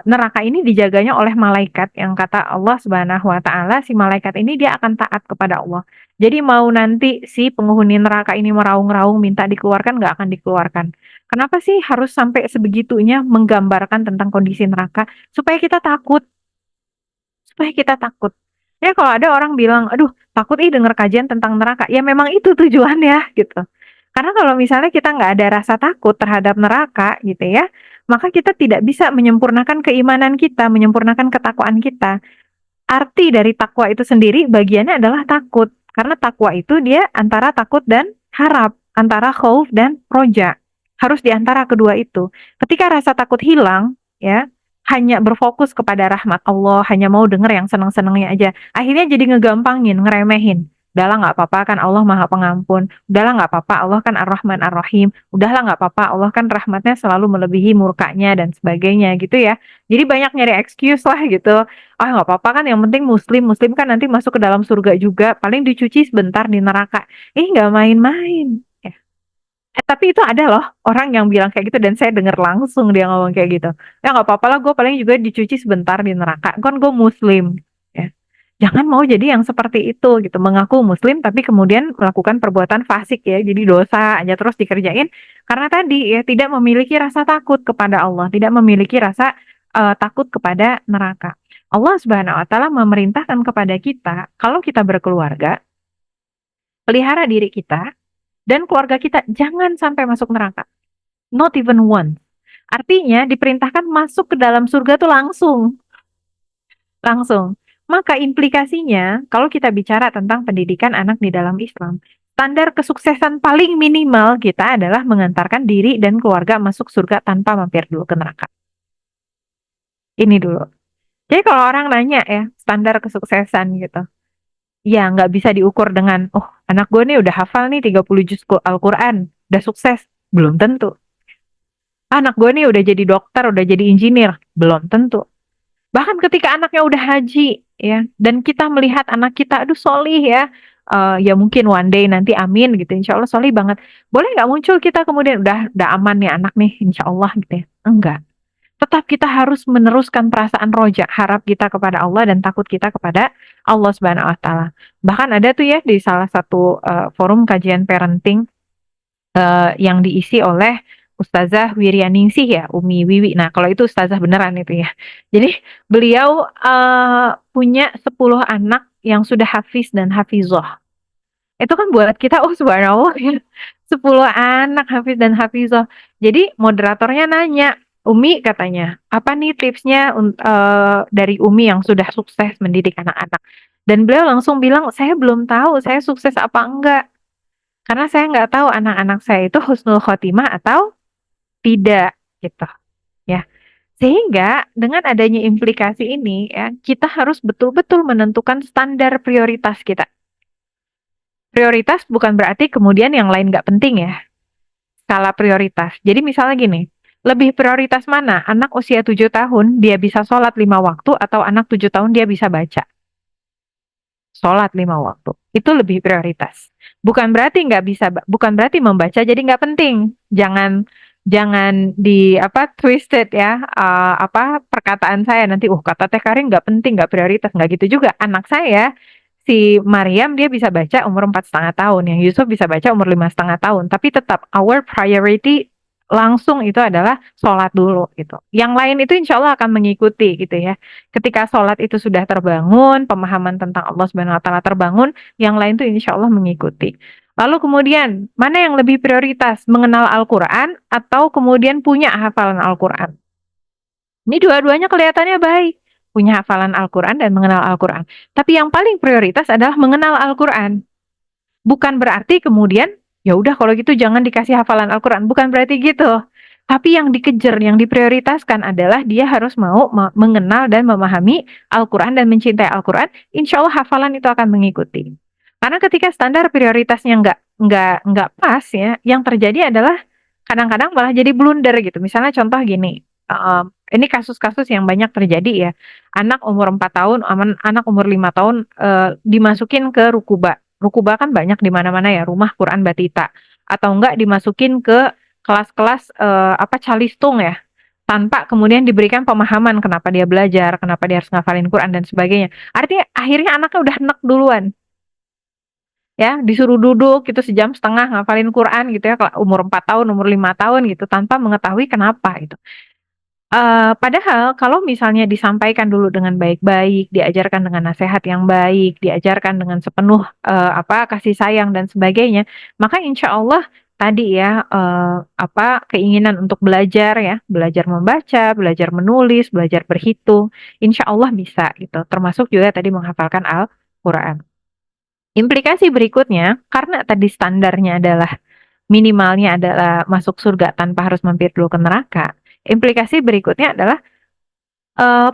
neraka ini dijaganya oleh malaikat yang kata Allah Subhanahu wa taala si malaikat ini dia akan taat kepada Allah. Jadi mau nanti si penghuni neraka ini meraung-raung minta dikeluarkan nggak akan dikeluarkan. Kenapa sih harus sampai sebegitunya menggambarkan tentang kondisi neraka supaya kita takut, supaya kita takut. Ya kalau ada orang bilang, aduh takut denger kajian tentang neraka, ya memang itu tujuannya gitu. Karena kalau misalnya kita nggak ada rasa takut terhadap neraka gitu ya, maka kita tidak bisa menyempurnakan keimanan kita, menyempurnakan ketakwaan kita. Arti dari takwa itu sendiri bagiannya adalah takut. Karena takwa itu dia antara takut dan harap, antara khauf dan roja. Harus di antara kedua itu. Ketika rasa takut hilang, ya, hanya berfokus kepada rahmat Allah, hanya mau denger yang seneng-senengnya aja. Akhirnya jadi ngegampangin, ngeremehin. Udahlah nggak apa-apa kan Allah Maha Pengampun. Udahlah nggak apa-apa Allah kan Ar-Rahman Ar-Rahim. Udahlah nggak apa-apa Allah kan rahmatnya selalu melebihi murkanya dan sebagainya gitu ya. Jadi banyak nyari excuse lah gitu. Ah nggak apa-apa kan yang penting muslim, muslim kan nanti masuk ke dalam surga juga. Paling dicuci sebentar di neraka. Nggak main-main. Ya. Tapi itu ada loh orang yang bilang kayak gitu dan saya dengar langsung dia ngomong kayak gitu. Ya nggak apa-apa lah gue paling juga dicuci sebentar di neraka. Kan gue muslim. Ya. Jangan mau jadi yang seperti itu gitu. Mengaku muslim tapi kemudian melakukan perbuatan fasik ya. Jadi dosa aja terus dikerjain. Karena tadi ya tidak memiliki rasa takut kepada Allah. Tidak memiliki rasa takut kepada neraka. Allah Subhanahu wa taala memerintahkan kepada kita kalau kita berkeluarga, pelihara diri kita dan keluarga kita jangan sampai masuk neraka. Not even one. Artinya diperintahkan masuk ke dalam surga tuh langsung, langsung. Maka implikasinya kalau kita bicara tentang pendidikan anak di dalam Islam, Standar kesuksesan paling minimal kita adalah mengantarkan diri dan keluarga masuk surga tanpa mampir dulu ke neraka. Ini dulu. Jadi kalau orang nanya ya, standar kesuksesan gitu. Ya, nggak bisa diukur dengan, oh, anak gue nih udah hafal nih 30 juz Al-Quran, udah sukses. Belum tentu. Anak gue nih udah jadi dokter, udah jadi engineer. Belum tentu. Bahkan ketika anaknya udah haji, ya, dan kita melihat anak kita, aduh solih ya, ya mungkin one day nanti amin gitu, insya Allah solih banget. Boleh nggak muncul kita kemudian udah aman nih anak nih, insya Allah gitu ya? Enggak. Tetap kita harus meneruskan perasaan roja, harap kita kepada Allah dan takut kita kepada Allah Subhanahu Wa Taala. Bahkan ada tuh ya di salah satu forum kajian parenting yang diisi oleh Ustazah Wiryaningsih ya, Umi Wiwi. Nah, kalau itu Ustazah beneran itu ya. Jadi beliau punya 10 anak yang sudah hafiz dan hafizah. Itu kan buat kita, oh subhanallah ya, 10 anak hafiz dan hafizah. Jadi moderatornya nanya, Umi katanya, apa nih tipsnya dari Umi yang sudah sukses mendidik anak-anak? Dan beliau langsung bilang, saya belum tahu saya sukses apa enggak. Karena saya nggak tahu anak-anak saya itu husnul khotimah atau tidak gitu ya. Sehingga dengan adanya implikasi ini ya, kita harus betul-betul menentukan standar prioritas kita. Prioritas bukan berarti kemudian yang lain nggak penting ya. Skala prioritas. Jadi misalnya gini, lebih prioritas mana? Anak usia 7 tahun dia bisa sholat 5 waktu atau anak 7 tahun dia bisa baca? Sholat 5 waktu. Itu lebih prioritas. Bukan berarti nggak bisa, bukan berarti membaca jadi nggak penting. Jangan jangan di apa twisted ya apa perkataan saya nanti kata Teh Karin nggak penting nggak prioritas nggak gitu juga anak saya si Maryam dia bisa baca umur 4,5 tahun yang Yusuf bisa baca umur 5,5 tahun tapi tetap our priority langsung itu adalah sholat dulu gitu. Yang lain itu insya Allah akan mengikuti gitu ya. Ketika sholat itu sudah terbangun, pemahaman tentang Allah Subhanahu Wa Taala terbangun, yang lain itu insya Allah mengikuti. Lalu kemudian mana yang lebih prioritas, mengenal Al-Quran atau kemudian punya hafalan Al-Quran? Ini dua-duanya kelihatannya baik, punya hafalan Al-Quran dan mengenal Al-Quran. Tapi yang paling prioritas adalah mengenal Al-Quran. Bukan berarti kemudian ya udah kalau gitu jangan dikasih hafalan Al-Quran. Bukan berarti gitu. Tapi yang dikejar, yang diprioritaskan adalah dia harus mau mengenal dan memahami Al-Quran dan mencintai Al-Quran. Insya Allah hafalan itu akan mengikuti. Karena ketika standar prioritasnya nggak pas ya, yang terjadi adalah kadang-kadang malah jadi blunder gitu. Misalnya contoh gini, ini kasus-kasus yang banyak terjadi ya. Anak umur 4 tahun, anak umur 5 tahun dimasukin ke rukuba. Rukuba kan banyak di mana-mana ya, rumah Quran Batita. Atau enggak dimasukin ke kelas-kelas apa calistung ya, tanpa kemudian diberikan pemahaman kenapa dia belajar, kenapa dia harus ngafalin Quran dan sebagainya. Artinya akhirnya anaknya udah enek duluan. Ya, disuruh duduk gitu sejam setengah ngafalin Quran gitu ya, umur 4 tahun, umur 5 tahun gitu tanpa mengetahui kenapa gitu. Padahal kalau misalnya disampaikan dulu dengan baik-baik, diajarkan dengan nasihat yang baik, diajarkan dengan sepenuh apa kasih sayang dan sebagainya, maka insya Allah tadi ya apa keinginan untuk belajar ya, belajar membaca, belajar menulis, belajar berhitung, insya Allah bisa gitu. Termasuk juga tadi menghafalkan Al-Quran. Implikasi berikutnya, karena tadi standarnya adalah minimalnya adalah masuk surga tanpa harus mampir dulu ke neraka. Implikasi berikutnya adalah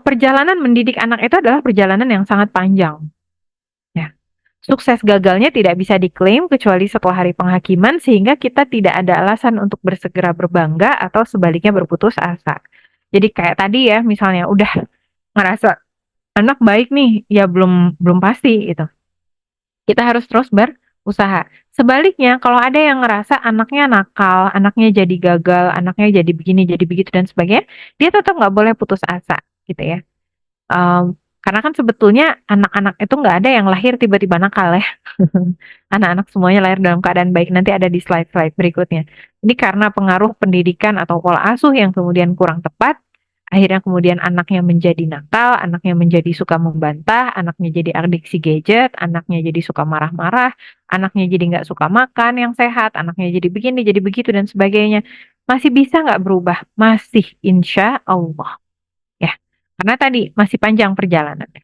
perjalanan mendidik anak itu adalah perjalanan yang sangat panjang. Ya. Sukses gagalnya tidak bisa diklaim kecuali setelah hari penghakiman sehingga kita tidak ada alasan untuk bersegera berbangga atau sebaliknya berputus asa. Jadi kayak tadi ya misalnya udah ngerasa anak baik nih, ya belum belum pasti gitu. Kita harus terus berusaha. Sebaliknya, kalau ada yang ngerasa anaknya nakal, anaknya jadi gagal, anaknya jadi begini, jadi begitu dan sebagainya, dia tetap nggak boleh putus asa, gitu ya. Karena kan sebetulnya anak-anak itu nggak ada yang lahir tiba-tiba nakal ya. Anak-anak semuanya lahir dalam keadaan baik. Nanti ada di slide-slide berikutnya. Ini karena pengaruh pendidikan atau pola asuh yang kemudian kurang tepat, akhirnya kemudian anaknya menjadi nakal, anaknya menjadi suka membantah, anaknya jadi adiksi gadget, anaknya jadi suka marah-marah, anaknya jadi nggak suka makan yang sehat, anaknya jadi begini, jadi begitu dan sebagainya. Masih bisa nggak berubah? Masih, insya Allah. Ya, karena tadi masih panjang perjalanannya.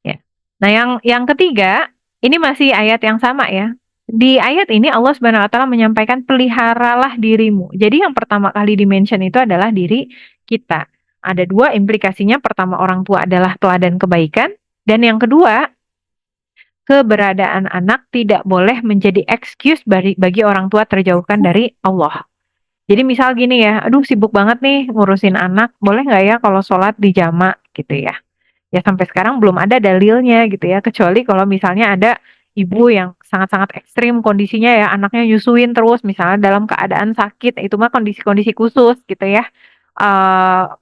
Ya. Nah, yang ketiga Ini masih ayat yang sama ya. Di ayat ini Allah Subhanahu wa taala menyampaikan peliharalah dirimu. Jadi yang pertama kali dimention itu adalah diri kita. Ada dua implikasinya. Pertama, orang tua adalah teladan kebaikan, dan yang kedua, keberadaan anak tidak boleh menjadi excuse bagi orang tua terjauhkan dari Allah. Jadi misal gini ya, aduh sibuk banget nih ngurusin anak, boleh nggak ya kalau sholat di jama gitu ya? Ya sampai sekarang belum ada dalilnya gitu ya, kecuali kalau misalnya ada ibu yang sangat-sangat ekstrim kondisinya ya, anaknya nyusuin terus misalnya dalam keadaan sakit, itu mah kondisi-kondisi khusus gitu ya.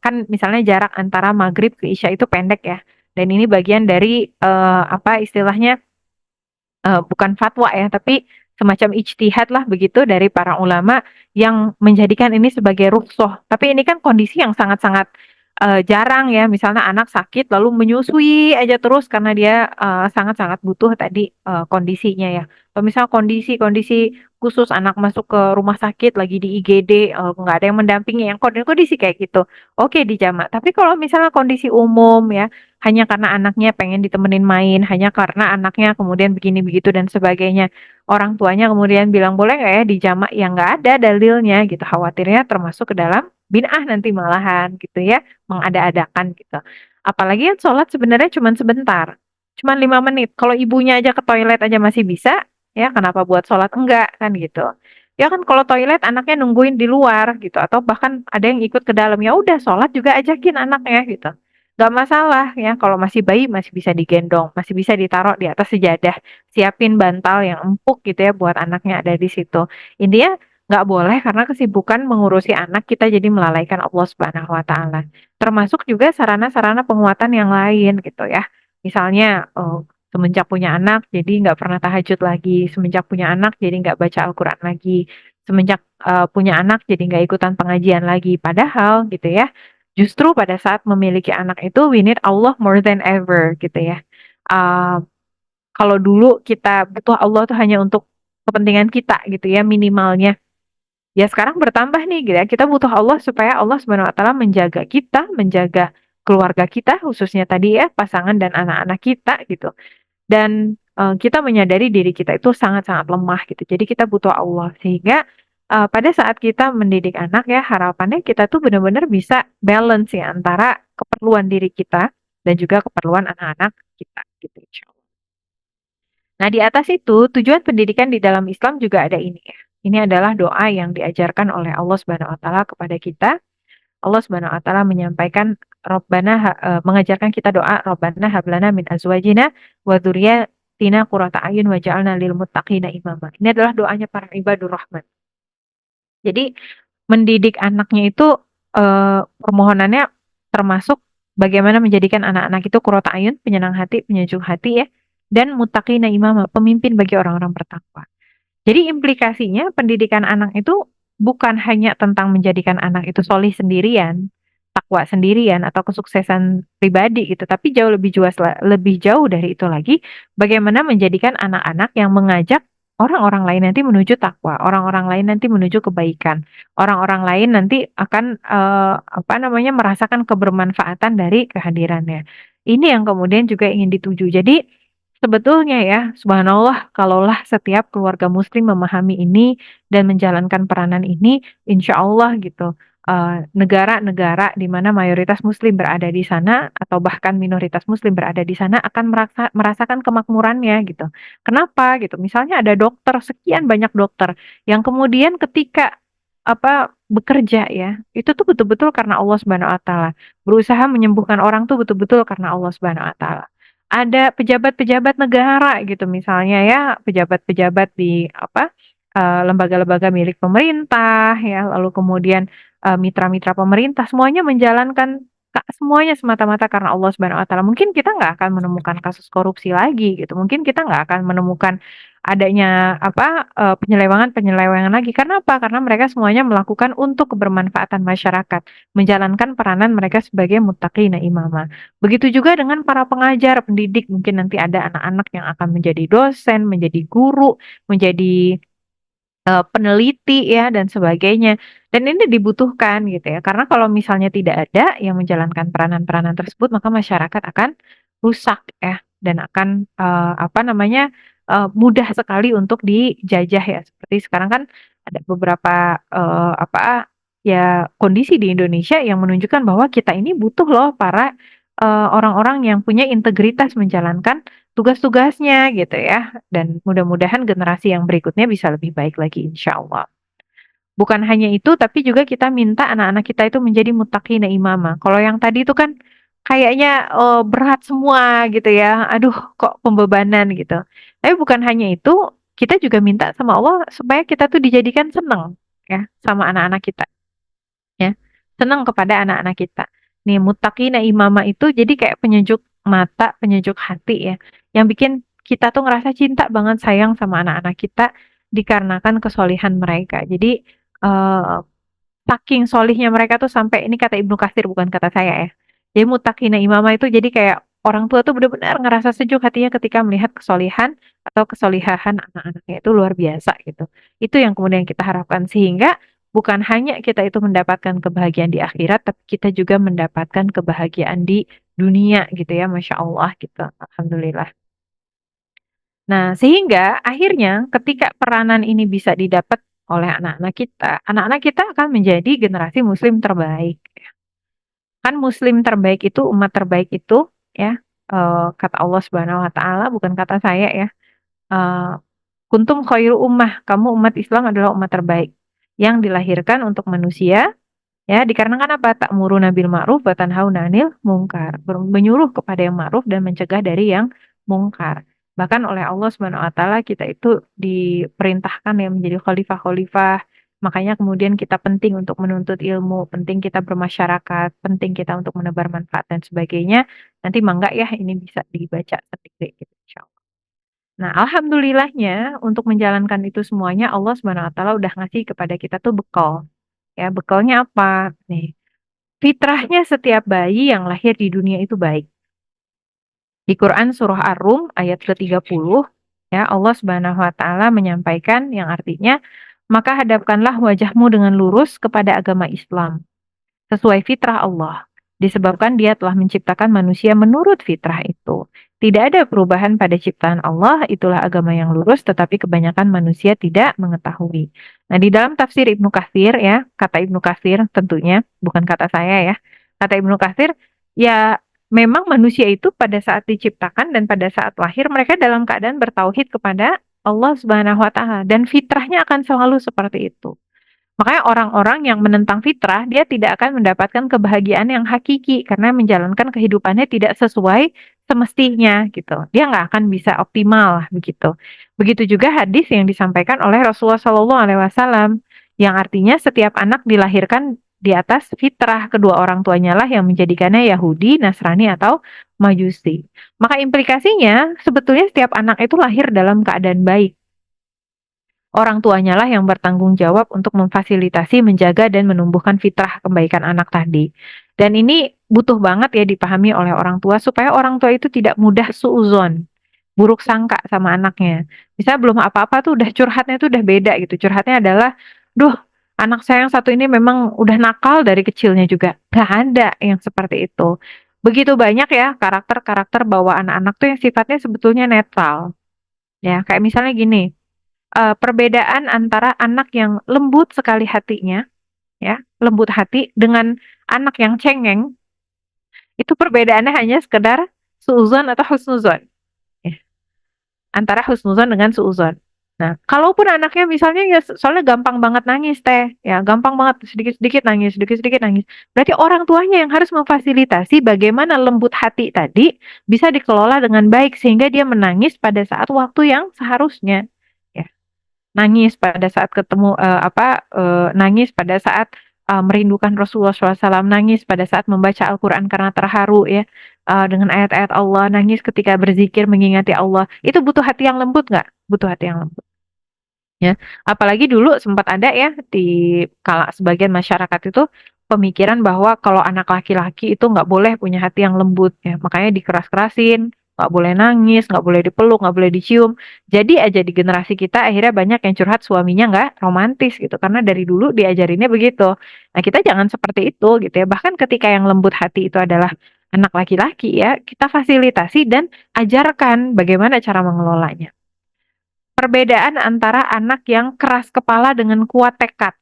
Kan misalnya jarak antara maghrib ke isya itu pendek ya, dan ini bagian dari apa istilahnya, bukan fatwa ya, tapi semacam ijtihad lah begitu dari para ulama yang menjadikan ini sebagai rukhsah. Tapi ini kan kondisi yang sangat-sangat jarang ya, misalnya anak sakit lalu menyusui aja terus karena dia sangat-sangat butuh tadi kondisinya ya. Atau misal kondisi-kondisi khusus anak masuk ke rumah sakit lagi di IGD, nggak ada yang mendampingi, yang kondisi kayak gitu. Oke dijamak. Tapi kalau misalnya kondisi umum ya, hanya karena anaknya pengen ditemenin main, hanya karena anaknya kemudian begini begitu dan sebagainya. Orang tuanya kemudian bilang boleh nggak ya dijamak, yang nggak ada dalilnya gitu. Khawatirnya termasuk ke dalam bid'ah nanti malahan gitu ya, mengada-adakan gitu. Apalagi kan sholat sebenarnya cuma sebentar, cuma 5 menit. Kalau ibunya aja ke toilet aja masih bisa, ya kenapa buat sholat enggak kan gitu. Ya kan kalau toilet anaknya nungguin di luar gitu, atau bahkan ada yang ikut ke dalam, ya udah sholat juga ajakin anaknya gitu. Gak masalah ya, kalau masih bayi masih bisa digendong, masih bisa ditaruh di atas sejadah, siapin bantal yang empuk gitu ya buat anaknya ada di situ. Intinya nggak boleh karena kesibukan mengurusi anak kita jadi melalaikan Allah Subhanahu wa taala. Termasuk juga sarana-sarana penguatan yang lain gitu ya. Misalnya semenjak punya anak jadi nggak pernah tahajud lagi, semenjak punya anak jadi nggak baca Al-Quran lagi, semenjak punya anak jadi nggak ikutan pengajian lagi. Padahal gitu ya, justru pada saat memiliki anak itu we need Allah more than ever gitu ya. Uh, Kalau dulu kita butuh Allah tuh hanya untuk kepentingan kita gitu ya minimalnya. Ya sekarang bertambah nih gitu ya. Kita butuh Allah supaya Allah Subhanahu wa taala menjaga kita, menjaga keluarga kita khususnya tadi ya, pasangan dan anak-anak kita gitu. Dan kita menyadari diri kita itu sangat-sangat lemah gitu. Jadi kita butuh Allah sehingga pada saat kita mendidik anak ya, harapannya kita tuh benar-benar bisa balance ya antara keperluan diri kita dan juga keperluan anak-anak kita gitu insya Allah. Nah, di atas itu tujuan pendidikan di dalam Islam juga ada ini ya. Ini adalah doa yang diajarkan oleh Allah Subhanahu wa taala kepada kita. Allah Subhanahu wa taala menyampaikan mengajarkan kita doa Rabbana hablana min azwajina wa dzurriyyatina qurrata a'yun waj'alna lil muttaqina imama. Ini adalah doanya para ibadur rahman. Jadi mendidik anaknya itu permohonannya termasuk bagaimana menjadikan anak-anak itu qurrata a'yun, penyenang hati, penyejuk hati ya, dan muttaqina imama, pemimpin bagi orang-orang bertakwa. Jadi implikasinya pendidikan anak itu bukan hanya tentang menjadikan anak itu solih sendirian, takwa sendirian atau kesuksesan pribadi gitu, tapi jauh lebih luas, lebih jauh dari itu lagi, bagaimana menjadikan anak-anak yang mengajak orang-orang lain nanti menuju takwa, orang-orang lain nanti menuju kebaikan, orang-orang lain nanti akan apa namanya merasakan kebermanfaatan dari kehadirannya. Ini yang kemudian juga ingin dituju. Jadi sebetulnya ya, subhanallah, kalaulah setiap keluarga muslim memahami ini dan menjalankan peranan ini, insya Allah gitu, negara-negara di mana mayoritas muslim berada di sana atau bahkan minoritas muslim berada di sana akan merasakan kemakmurannya gitu. Kenapa gitu? Misalnya ada dokter, sekian banyak dokter yang kemudian ketika apa bekerja ya, itu tuh betul-betul karena Allah Subhanahu wa taala. Berusaha menyembuhkan orang tuh betul-betul karena Allah Subhanahu wa taala. Ada pejabat-pejabat negara gitu misalnya ya, pejabat-pejabat di apa lembaga-lembaga milik pemerintah ya, lalu kemudian mitra-mitra pemerintah semuanya menjalankan semuanya semata-mata karena Allah Subhanahu wa taala. Mungkin kita nggak akan menemukan kasus korupsi lagi gitu. Mungkin kita nggak akan menemukan adanya apa penyelewengan-penyelewengan lagi. Karena apa? Karena mereka semuanya melakukan untuk kebermanfaatan masyarakat, menjalankan peranan mereka sebagai muttaqina imama. Begitu juga dengan para pengajar, pendidik, mungkin nanti ada anak-anak yang akan menjadi dosen, menjadi guru, menjadi peneliti ya dan sebagainya. Dan ini dibutuhkan gitu ya. Karena kalau misalnya tidak ada yang menjalankan peranan-peranan tersebut, maka masyarakat akan rusak ya. dan akan mudah sekali untuk dijajah ya. Seperti sekarang kan ada beberapa kondisi di Indonesia yang menunjukkan bahwa kita ini butuh loh para orang-orang yang punya integritas menjalankan tugas-tugasnya gitu ya. Dan mudah-mudahan generasi yang berikutnya bisa lebih baik lagi insya Allah. Bukan hanya itu, tapi juga kita minta anak-anak kita itu menjadi muttaqina imama. Kalau yang tadi itu kan kayaknya berat semua gitu ya. Aduh, kok pembebanan gitu. Tapi bukan hanya itu, kita juga minta sama Allah supaya kita tuh dijadikan senang ya sama anak-anak kita ya. Senang kepada anak-anak kita. Nih, muttaqina imama itu jadi kayak penyejuk mata, penyejuk hati ya. Yang bikin kita tuh ngerasa cinta banget sayang sama anak-anak kita dikarenakan kesolihan mereka. Jadi eh, saking solihnya mereka tuh sampai ini kata Ibnu Katsir bukan kata saya ya. Jadi mutakina imama itu jadi kayak orang tua tuh benar-benar ngerasa sejuk hatinya ketika melihat kesolihan atau kesolihahan anak-anaknya itu luar biasa gitu. Itu yang kemudian kita harapkan sehingga bukan hanya kita itu mendapatkan kebahagiaan di akhirat, tapi kita juga mendapatkan kebahagiaan di dunia gitu ya, Masya Allah gitu. Alhamdulillah. Nah, sehingga akhirnya ketika peranan ini bisa didapat oleh anak-anak kita akan menjadi generasi muslim terbaik. Kan muslim terbaik itu, umat terbaik itu ya, kata Allah Subhanahu wa taala bukan kata saya ya. Eh, Kuntum khairu ummah, kamu umat Islam adalah umat terbaik yang dilahirkan untuk manusia. Ya, dikarenakan apa? Ta'muruna bil ma'ruf wa tanhauna 'anil munkar. Menyuruh kepada yang ma'ruf dan mencegah dari yang mungkar. Bahkan oleh Allah Subhanahu wa taala kita itu diperintahkan ya menjadi khalifah-khalifah. Makanya kemudian kita penting untuk menuntut ilmu, penting kita bermasyarakat, penting kita untuk menebar manfaat dan sebagainya. Nanti mangga ya ini bisa dibaca sendiri gitu insyaallah. Nah, alhamdulillahnya untuk menjalankan itu semuanya Allah Subhanahu wa taala udah ngasih kepada kita tuh bekal. Ya, bekalnya apa? Nih, fitrahnya setiap bayi yang lahir di dunia itu baik. Di Quran surah Ar-Rum ayat ke-30, ya Allah Subhanahu wa taala menyampaikan yang artinya, "Maka hadapkanlah wajahmu dengan lurus kepada agama Islam, sesuai fitrah Allah, disebabkan Dia telah menciptakan manusia menurut fitrah itu. Tidak ada perubahan pada ciptaan Allah, itulah agama yang lurus, tetapi kebanyakan manusia tidak mengetahui." Nah, di dalam tafsir Ibnu Katsir ya, kata Ibnu Katsir tentunya, bukan kata saya ya. Kata Ibnu Katsir, ya memang manusia itu pada saat diciptakan dan pada saat lahir mereka dalam keadaan bertauhid kepada Allah Subhanahu wa taala dan fitrahnya akan selalu seperti itu. Makanya orang-orang yang menentang fitrah, dia tidak akan mendapatkan kebahagiaan yang hakiki karena menjalankan kehidupannya tidak sesuai semestinya gitu. Dia nggak akan bisa optimal begitu. Begitu juga hadis yang disampaikan oleh Rasulullah SAW, yang artinya setiap anak dilahirkan di atas fitrah, kedua orang tuanya lah yang menjadikannya Yahudi, Nasrani atau Majusi. Maka implikasinya sebetulnya setiap anak itu lahir dalam keadaan baik. Orang tuanya lah yang bertanggung jawab untuk memfasilitasi, menjaga, dan menumbuhkan fitrah kebaikan anak tadi. Dan ini butuh banget ya dipahami oleh orang tua supaya orang tua itu tidak mudah suuzon, buruk sangka sama anaknya. Bisa belum apa-apa tuh udah curhatnya tuh udah beda gitu. Curhatnya adalah, duh, anak saya yang satu ini memang udah nakal dari kecilnya juga. Gak ada yang seperti itu. Begitu banyak ya karakter-karakter bawaan anak tuh yang sifatnya sebetulnya netral. Ya, kayak misalnya gini, perbedaan antara anak yang lembut sekali hatinya, ya, lembut hati dengan anak yang cengeng, itu perbedaannya hanya sekedar suuzon atau husnuzon, ya, antara husnuzon dengan suuzon. Nah, kalaupun anaknya misalnya ya soalnya gampang banget nangis teh, ya gampang banget sedikit-sedikit nangis, sedikit-sedikit nangis. Berarti orang tuanya yang harus memfasilitasi bagaimana lembut hati tadi bisa dikelola dengan baik sehingga dia menangis pada saat waktu yang seharusnya. Ya, nangis pada saat ketemu nangis pada saat merindukan Rasulullah SAW, nangis pada saat membaca Al-Quran karena terharu ya dengan ayat-ayat Allah, nangis ketika berzikir mengingati Allah. Itu butuh hati yang lembut nggak? Butuh hati yang lembut. Ya, apalagi dulu sempat ada ya di kala sebagian masyarakat itu pemikiran bahwa kalau anak laki-laki itu nggak boleh punya hati yang lembut ya, makanya dikeras-kerasin, nggak boleh nangis, nggak boleh dipeluk, nggak boleh dicium. Jadi aja di generasi kita akhirnya banyak yang curhat suaminya nggak romantis gitu, karena dari dulu diajarinnya begitu. Nah kita jangan seperti itu gitu ya. Bahkan ketika yang lembut hati itu adalah anak laki-laki ya, kita fasilitasi dan ajarkan bagaimana cara mengelolanya. Perbedaan antara anak yang keras kepala dengan kuat tekad.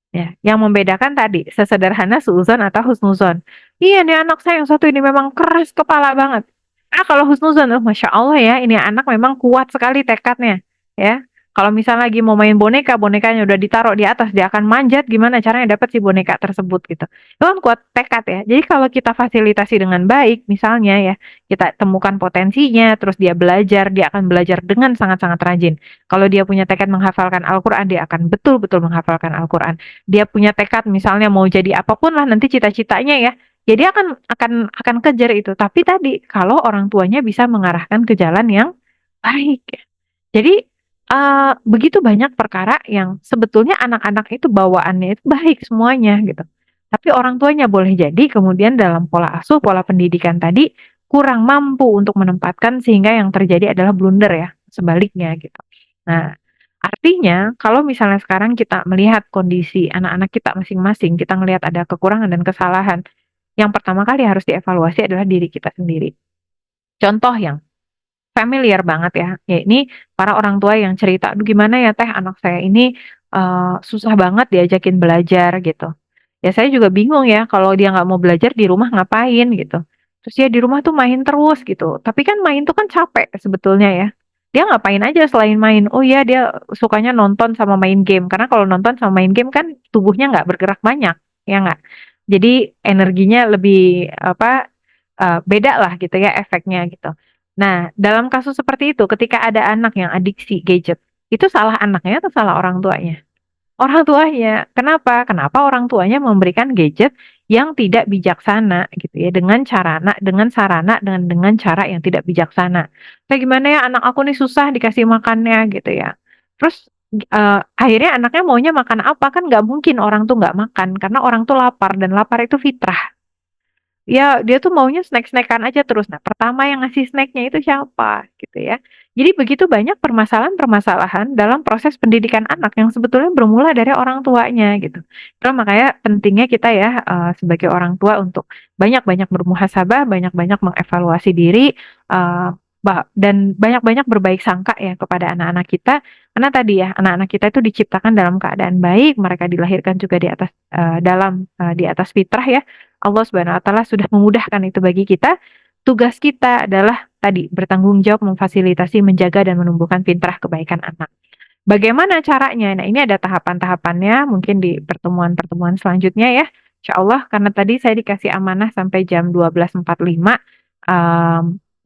Ya, yang membedakan tadi sesederhana suuzon atau husnuzon. Iya nih anak saya yang satu ini memang keras kepala banget. Kalau husnuzon, oh masya Allah ya, ini anak memang kuat sekali tekadnya. Ya, kalau misalnya lagi mau main boneka, bonekanya udah ditaruh di atas, dia akan manjat. Gimana caranya dapat si boneka tersebut gitu? Itu kan kuat tekad ya. Jadi kalau kita fasilitasi dengan baik, misalnya ya, kita temukan potensinya, terus dia akan belajar dengan sangat-sangat rajin. Kalau dia punya tekad menghafalkan Al-Quran, dia akan betul-betul menghafalkan Al-Quran. Dia punya tekad misalnya mau jadi apapun lah nanti cita-citanya ya. Jadi akan kejar itu. Tapi tadi kalau orang tuanya bisa mengarahkan ke jalan yang baik. Jadi begitu banyak perkara yang sebetulnya anak-anak itu bawaannya itu baik semuanya gitu. Tapi orang tuanya boleh jadi kemudian dalam pola asuh, pola pendidikan tadi kurang mampu untuk menempatkan sehingga yang terjadi adalah blunder ya, sebaliknya gitu. Nah, artinya kalau misalnya sekarang kita melihat kondisi anak-anak kita masing-masing, kita melihat ada kekurangan dan kesalahan, yang pertama kali harus dievaluasi adalah diri kita sendiri. Contoh yang familiar banget ya, ini para orang tua yang cerita, "Aduh gimana ya Teh, anak saya ini susah banget diajakin belajar," gitu. Ya saya juga bingung ya kalau dia nggak mau belajar di rumah ngapain gitu. Terus ya di rumah tuh main terus gitu. Tapi kan main tuh kan capek sebetulnya ya. Dia ngapain aja selain main? Oh iya dia sukanya nonton sama main game. Karena kalau nonton sama main game kan tubuhnya nggak bergerak banyak, ya nggak? Jadi energinya lebih apa beda lah gitu ya efeknya gitu. Nah, dalam kasus seperti itu ketika ada anak yang adiksi gadget, itu salah anaknya atau salah orang tuanya? Orang tuanya. Kenapa? Kenapa orang tuanya memberikan gadget yang tidak bijaksana gitu ya dengan sarana dengan cara yang tidak bijaksana. Kayak gimana ya anak aku nih susah dikasih makannya gitu ya. Terus akhirnya anaknya maunya makan apa kan nggak mungkin orang tuh nggak makan karena orang tuh lapar dan lapar itu fitrah. Ya, dia tuh maunya snack-snackan aja terus. Nah, pertama yang ngasih snacknya itu siapa, gitu ya. Jadi begitu banyak permasalahan-permasalahan dalam proses pendidikan anak yang sebetulnya bermula dari orang tuanya, gitu. Itu makanya pentingnya kita ya sebagai orang tua untuk banyak-banyak bermuhasabah, banyak-banyak mengevaluasi diri, dan banyak-banyak berbaik sangka ya kepada anak-anak kita. Karena tadi ya, anak-anak kita itu diciptakan dalam keadaan baik, mereka dilahirkan juga di atas fitrah ya. Allah Subhanahu wa taala sudah memudahkan itu bagi kita. Tugas kita adalah tadi bertanggung jawab memfasilitasi, menjaga dan menumbuhkan fitrah kebaikan anak. Bagaimana caranya? Nah, ini ada tahapan-tahapannya mungkin di pertemuan-pertemuan selanjutnya ya. Insya Allah karena tadi saya dikasih amanah sampai jam 12.45.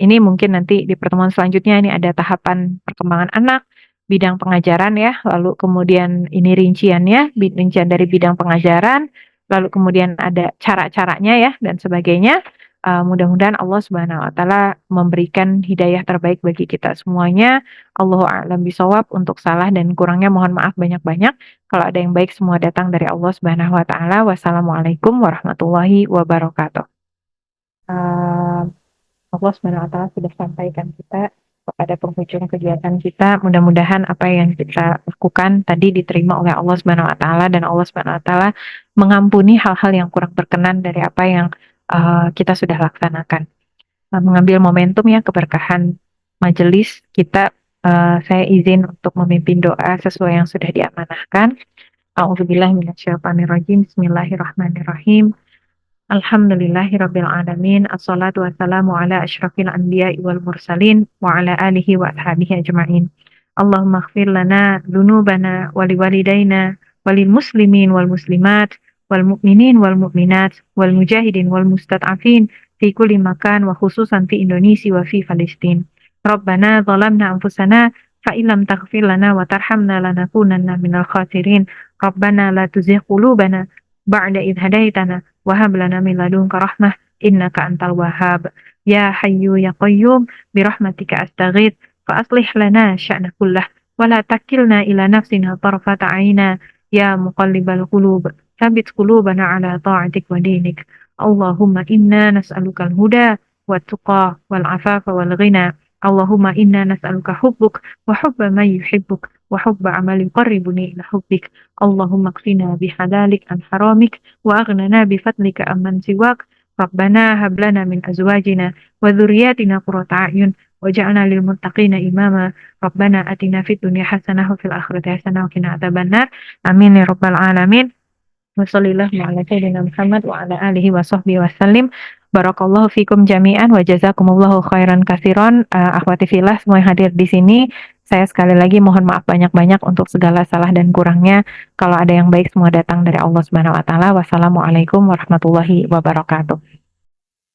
Ini mungkin nanti di pertemuan selanjutnya ini ada tahapan perkembangan anak, bidang pengajaran ya, lalu kemudian ini rinciannya, rincian dari bidang pengajaran, lalu kemudian ada cara-caranya ya dan sebagainya. Mudah-mudahan Allah Subhanahu wa taala memberikan hidayah terbaik bagi kita semuanya. Allahu a'lam bishawab. Untuk salah dan kurangnya mohon maaf banyak-banyak. Kalau ada yang baik semua datang dari Allah Subhanahu wa taala. Wassalamualaikum warahmatullahi wabarakatuh. Uh, Allah Subhanahu wa taala sudah sampaikan kita pada penghujung kegiatan kita. Mudah-mudahan apa yang kita lakukan tadi diterima oleh Allah Subhanahu wa taala dan Allah Subhanahu wa taala mengampuni hal-hal yang kurang berkenan dari apa yang kita sudah laksanakan. Mengambil momentum ya keberkahan majelis kita, saya izin untuk memimpin doa sesuai yang sudah diamanahkan. A'udzubillahi minasyaitonirrajim. Bismillahirrahmanirrahim. Alhamdulillahirabbil alamin. Assalatu wassalamu ala asyrafil anbiya'i wal mursalin wa ala alihi wa ashabihi ajma'in. Allahumma ighfir lana dzunubana wa liwalidayna walil muslimin wal muslimat wal mu'minin wal mu'minat wal mujahidin wal mustad'afin fi kulli makan wa khususan fi Indonesia wa fi Palestin. Rabbana zalamna anfusana fa illam taghfir lana wa tarhamna lanakunanna minal khasirin. Rabbana la tuzigh qulubana ba'da idh hadaitana wa hab lana min ladunka rahmah innaka antal wahhab. Ya hayyu ya qayyum bi rahmatika astaghith fa aslih lana sya'na kullah wa la takilna ila nafsina tarfata aina ya muqallibal qulub tsabbit qulubana ala ta'atik wa dinik. Allahumma inna nas'aluka al-huda wat tuqa wal afafa wal ghina. Allahumma inna nas'aluka hubbuk wa hubba man yuhibbuk wa hubba amal yuqarribuni ila hubbik. Allahumma kfina bihalalik an haramik wa aghnana bifadlika amman siwak Rabbana hab lana min azwajina wa dzurriyyatina qurrata a'yun waj'alna lil muttaqina imama. Rabbana atina fid dunya hasanah wa fil akhirati hasanah wa qina adzabannar. Amin ya rabbal alamin. Wa sallallahu ala sayyidina Muhammad wa ala alihi wa sahbihi wasallim. Barakallahu fikum jami'an wa jazakumullahu khairan katsiran. Akhwati fillah semua yang hadir di sini, saya sekali lagi mohon maaf banyak-banyak untuk segala salah dan kurangnya. Kalau ada yang baik semua datang dari Allah Subhanahu wa taala. Wassalamualaikum warahmatullahi wabarakatuh.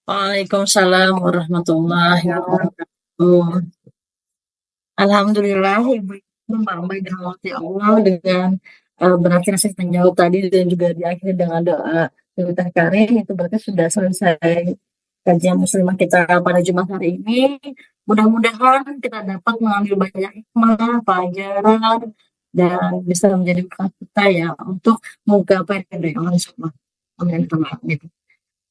Waalaikumsalam warahmatullahi wabarakatuh. Alhamdulillah, Ibu Mbak dirahmati Allah dengan berarti nasihat menjawab tadi dan juga diakhiri dengan doa Teh Karim, itu berarti sudah selesai kajian muslimah kita pada Jumat hari ini. Mudah-mudahan kita dapat mengambil banyak hikmah, pelajaran, dan bisa menjadi bekal kita ya untuk menggapai ridho Allah Subhanahu wa taala.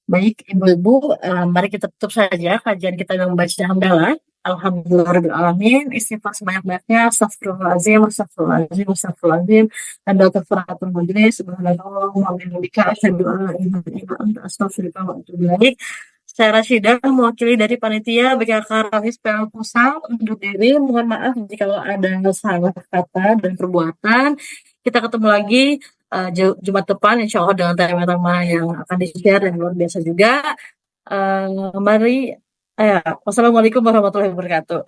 Baik, Ibu-ibu, mari kita tutup saja kajian kita dengan membaca hamdalah. Alhamdulillahirrahmanirrahim. Istighfar sebanyak-banyaknya. Astagfirullahaladzim, astagfirullahaladzim, astagfirullahaladzim. Dan doa kafaratul majlis. Subhanallah, wa bihamdika, asyhadu an la ilaha illa anta, astaghfiruka wa atubu ilaik. Saya Rasyidah, mewakili dari panitia BKK Ravis PL Pusat undur diri. Mohon maaf jika ada salah kata dan perbuatan. Kita ketemu lagi Jumat depan, insya Allah dengan tema-tema yang akan di-share dan luar biasa juga. Mari, wassalamualaikum warahmatullahi wabarakatuh.